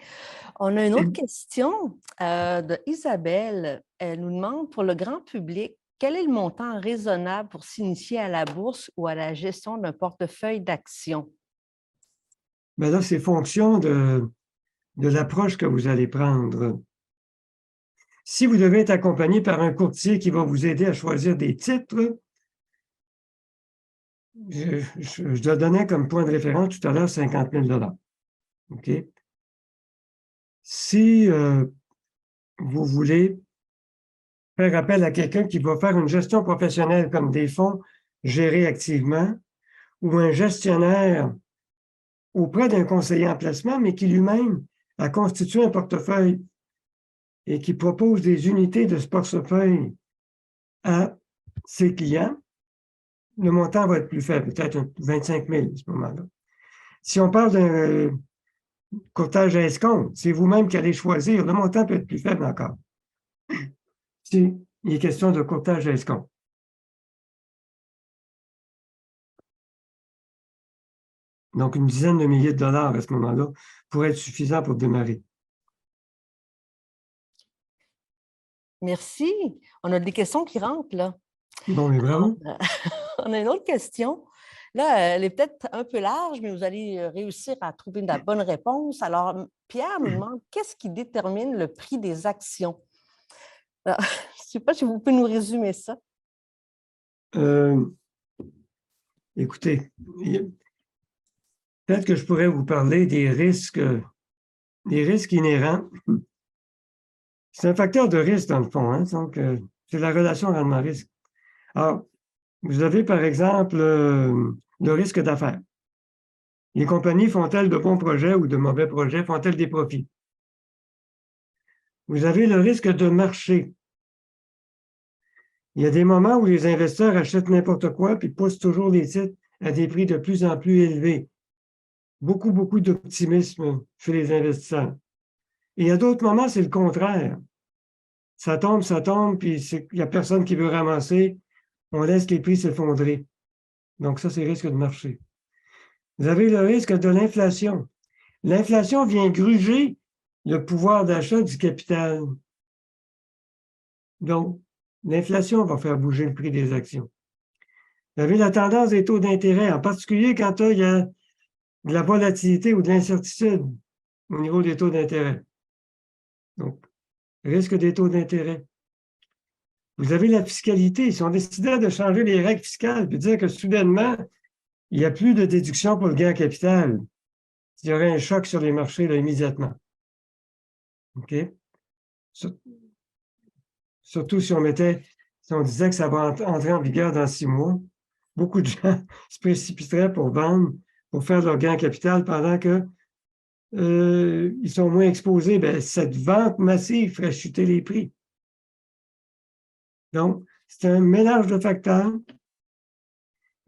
On a une autre question de Isabelle. Elle nous demande, pour le grand public, quel est le montant raisonnable pour s'initier à la bourse ou à la gestion d'un portefeuille d'actions? Bien là, c'est fonction de l'approche que vous allez prendre. Si vous devez être accompagné par un courtier qui va vous aider à choisir des titres, je donnais comme point de référence tout à l'heure 50 000 $. OK? Si vous voulez faire appel à quelqu'un qui va faire une gestion professionnelle comme des fonds gérés activement ou un gestionnaire auprès d'un conseiller en placement, mais qui lui-même a constitué un portefeuille et qui propose des unités de ce portefeuille à ses clients, le montant va être plus faible, peut-être 25 000 à ce moment-là. Si on parle d'un courtage à escompte, c'est vous-même qui allez choisir, le montant peut être plus faible encore. Si il est question de courtage à escompte. Donc, une dizaine de milliers de dollars à ce moment-là pourrait être suffisant pour démarrer. Merci. On a des questions qui rentrent, là. Bon, mais bravo. On a une autre question. Là, elle est peut-être un peu large, mais vous allez réussir à trouver la bonne réponse. Alors, Pierre nous demande, qu'est-ce qui détermine le prix des actions? Alors, je ne sais pas si vous pouvez nous résumer ça. Écoutez, peut-être que je pourrais vous parler des risques inhérents. C'est un facteur de risque, dans le fond, hein? Donc, c'est la relation rendement-risque. Alors, vous avez, par exemple, le risque d'affaires. Les compagnies font-elles de bons projets ou de mauvais projets? Font-elles des profits? Vous avez le risque de marché. Il y a des moments où les investisseurs achètent n'importe quoi puis poussent toujours les titres à des prix de plus en plus élevés. Beaucoup, beaucoup d'optimisme chez les investisseurs. Et il y a d'autres moments, c'est le contraire. Ça tombe, puis il n'y a personne qui veut ramasser. On laisse les prix s'effondrer. Donc, ça, c'est risque de marché. Vous avez le risque de l'inflation. L'inflation vient gruger le pouvoir d'achat du capital. Donc, l'inflation va faire bouger le prix des actions. Vous avez la tendance des taux d'intérêt, en particulier quand il y a de la volatilité ou de l'incertitude au niveau des taux d'intérêt. Donc, risque des taux d'intérêt. Vous avez la fiscalité. Ils ont décidé de changer les règles fiscales et de dire que soudainement, il n'y a plus de déduction pour le gain en capital. Il y aurait un choc sur les marchés là, immédiatement. OK? Surtout si on disait que ça va entrer en vigueur dans 6 mois, beaucoup de gens se précipiteraient pour vendre, pour faire leur gain en capital pendant que ils sont moins exposés. Bien, cette vente massive ferait chuter les prix. Donc, c'est un mélange de facteurs.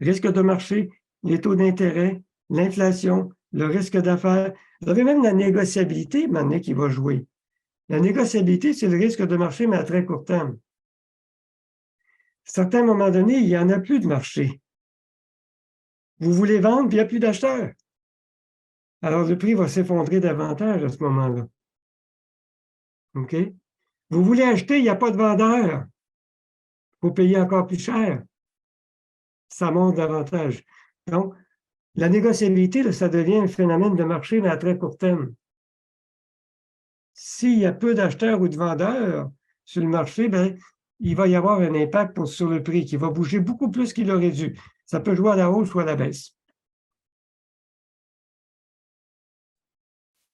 Risque de marché, les taux d'intérêt, l'inflation, le risque d'affaires. Vous avez même la négociabilité maintenant qui va jouer. La négociabilité, c'est le risque de marché, mais à très court terme. À un certain moment donné, il n'y en a plus de marché. Vous voulez vendre, puis il n'y a plus d'acheteurs. Alors, le prix va s'effondrer davantage à ce moment-là. OK? Vous voulez acheter, il n'y a pas de vendeur. Il faut payer encore plus cher. Ça monte davantage. Donc, la négociabilité, là, ça devient un phénomène de marché, mais à très court terme. S'il y a peu d'acheteurs ou de vendeurs sur le marché, bien, il va y avoir un impact sur le prix qui va bouger beaucoup plus qu'il aurait dû. Ça peut jouer à la hausse ou à la baisse.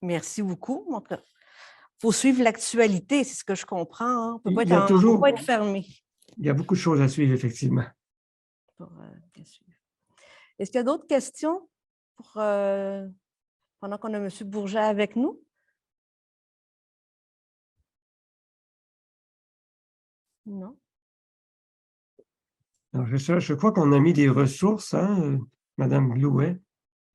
Merci beaucoup. Donc, il faut suivre l'actualité, c'est ce que je comprends. Hein. On ne peut Il y a pas toujours, être fermé. il y a beaucoup de choses à suivre, effectivement. Pour, bien suivre. Est-ce qu'il y a d'autres questions pour, pendant qu'on a M. Bourget avec nous? Non. Alors, je crois qu'on a mis des ressources, hein, Mme Blouet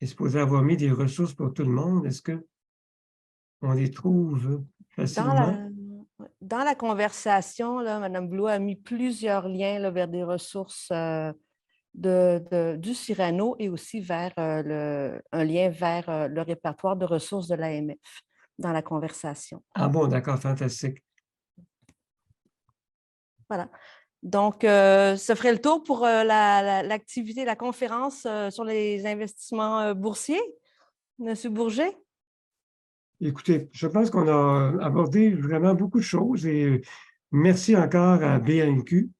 est supposée avoir mis des ressources pour tout le monde. Est-ce qu'on les trouve facilement? Dans la conversation, là, Mme Blou a mis plusieurs liens là, vers des ressources du Cyrano et aussi vers un lien vers le répertoire de ressources de l'AMF dans la conversation. Ah bon, d'accord, fantastique. Voilà. Donc, ça ferait le tour pour l'activité, la conférence sur les investissements boursiers. M. Bourget? Écoutez, je pense qu'on a abordé vraiment beaucoup de choses et merci encore à BNQ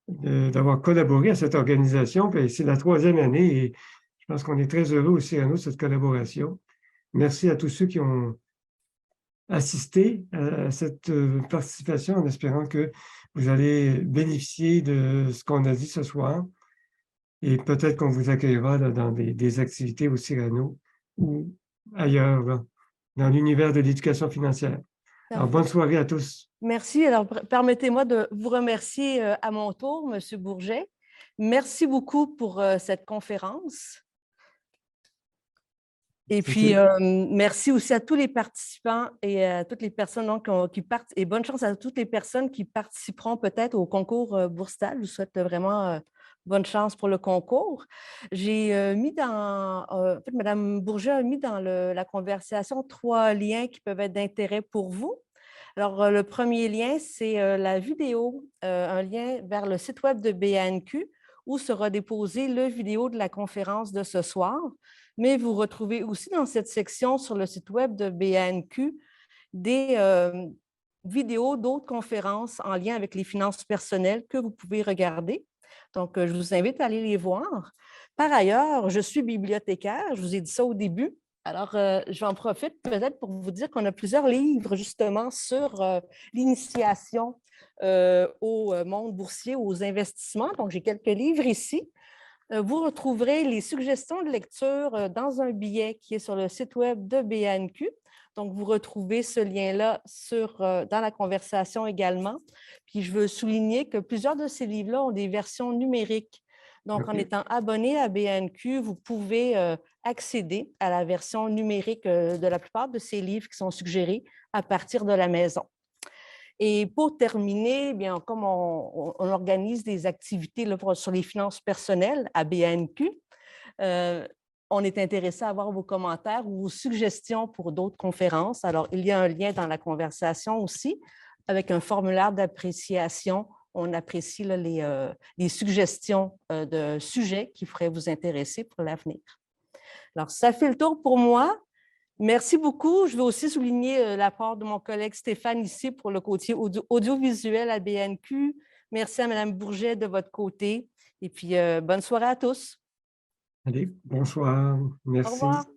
d'avoir collaboré à cette organisation. C'est la 3e année et je pense qu'on est très heureux au Cyrano de cette collaboration. Merci à tous ceux qui ont assisté à cette participation en espérant que vous allez bénéficier de ce qu'on a dit ce soir et peut-être qu'on vous accueillera là, dans des activités au Cyrano ou ailleurs là, dans l'univers de l'éducation financière. Alors, bonne soirée à tous. Merci. Alors, permettez-moi de vous remercier à mon tour, M. Bourget. Merci beaucoup pour cette conférence. Et puis, merci aussi à tous les participants et à toutes les personnes donc, qui partent. Et bonne chance à toutes les personnes qui participeront peut-être au concours Boursital. Je vous souhaite vraiment bonne chance pour le concours. J'ai mis dans, en fait, Mme Bourget a mis dans la conversation 3 liens qui peuvent être d'intérêt pour vous. Alors, le premier lien, c'est la vidéo, un lien vers le site web de BANQ où sera déposé le vidéo de la conférence de ce soir. Mais vous retrouvez aussi dans cette section sur le site web de BANQ des vidéos d'autres conférences en lien avec les finances personnelles que vous pouvez regarder. Donc, je vous invite à aller les voir. Par ailleurs, je suis bibliothécaire, je vous ai dit ça au début. Alors, j'en profite peut-être pour vous dire qu'on a plusieurs livres justement sur l'initiation au monde boursier, aux investissements. Donc, j'ai quelques livres ici. Vous retrouverez les suggestions de lecture dans un billet qui est sur le site web de BANQ. Donc, vous retrouvez ce lien-là dans la conversation également. Puis, je veux souligner que plusieurs de ces livres-là ont des versions numériques. Donc, en étant abonné à BANQ, vous pouvez accéder à la version numérique de la plupart de ces livres qui sont suggérés à partir de la maison. Et pour terminer, bien, comme on organise des activités là, sur les finances personnelles à BANQ, on est intéressé à avoir vos commentaires ou vos suggestions pour d'autres conférences. Alors, il y a un lien dans la conversation aussi avec un formulaire d'appréciation. On apprécie là, les suggestions de sujets qui pourraient vous intéresser pour l'avenir. Alors, ça fait le tour pour moi. Merci beaucoup. Je veux aussi souligner l'apport de mon collègue Stéphane ici pour le côté audiovisuel à BNQ. Merci à Mme Bourget de votre côté. Et puis, bonne soirée à tous. Allez, bonsoir, Au revoir. merci.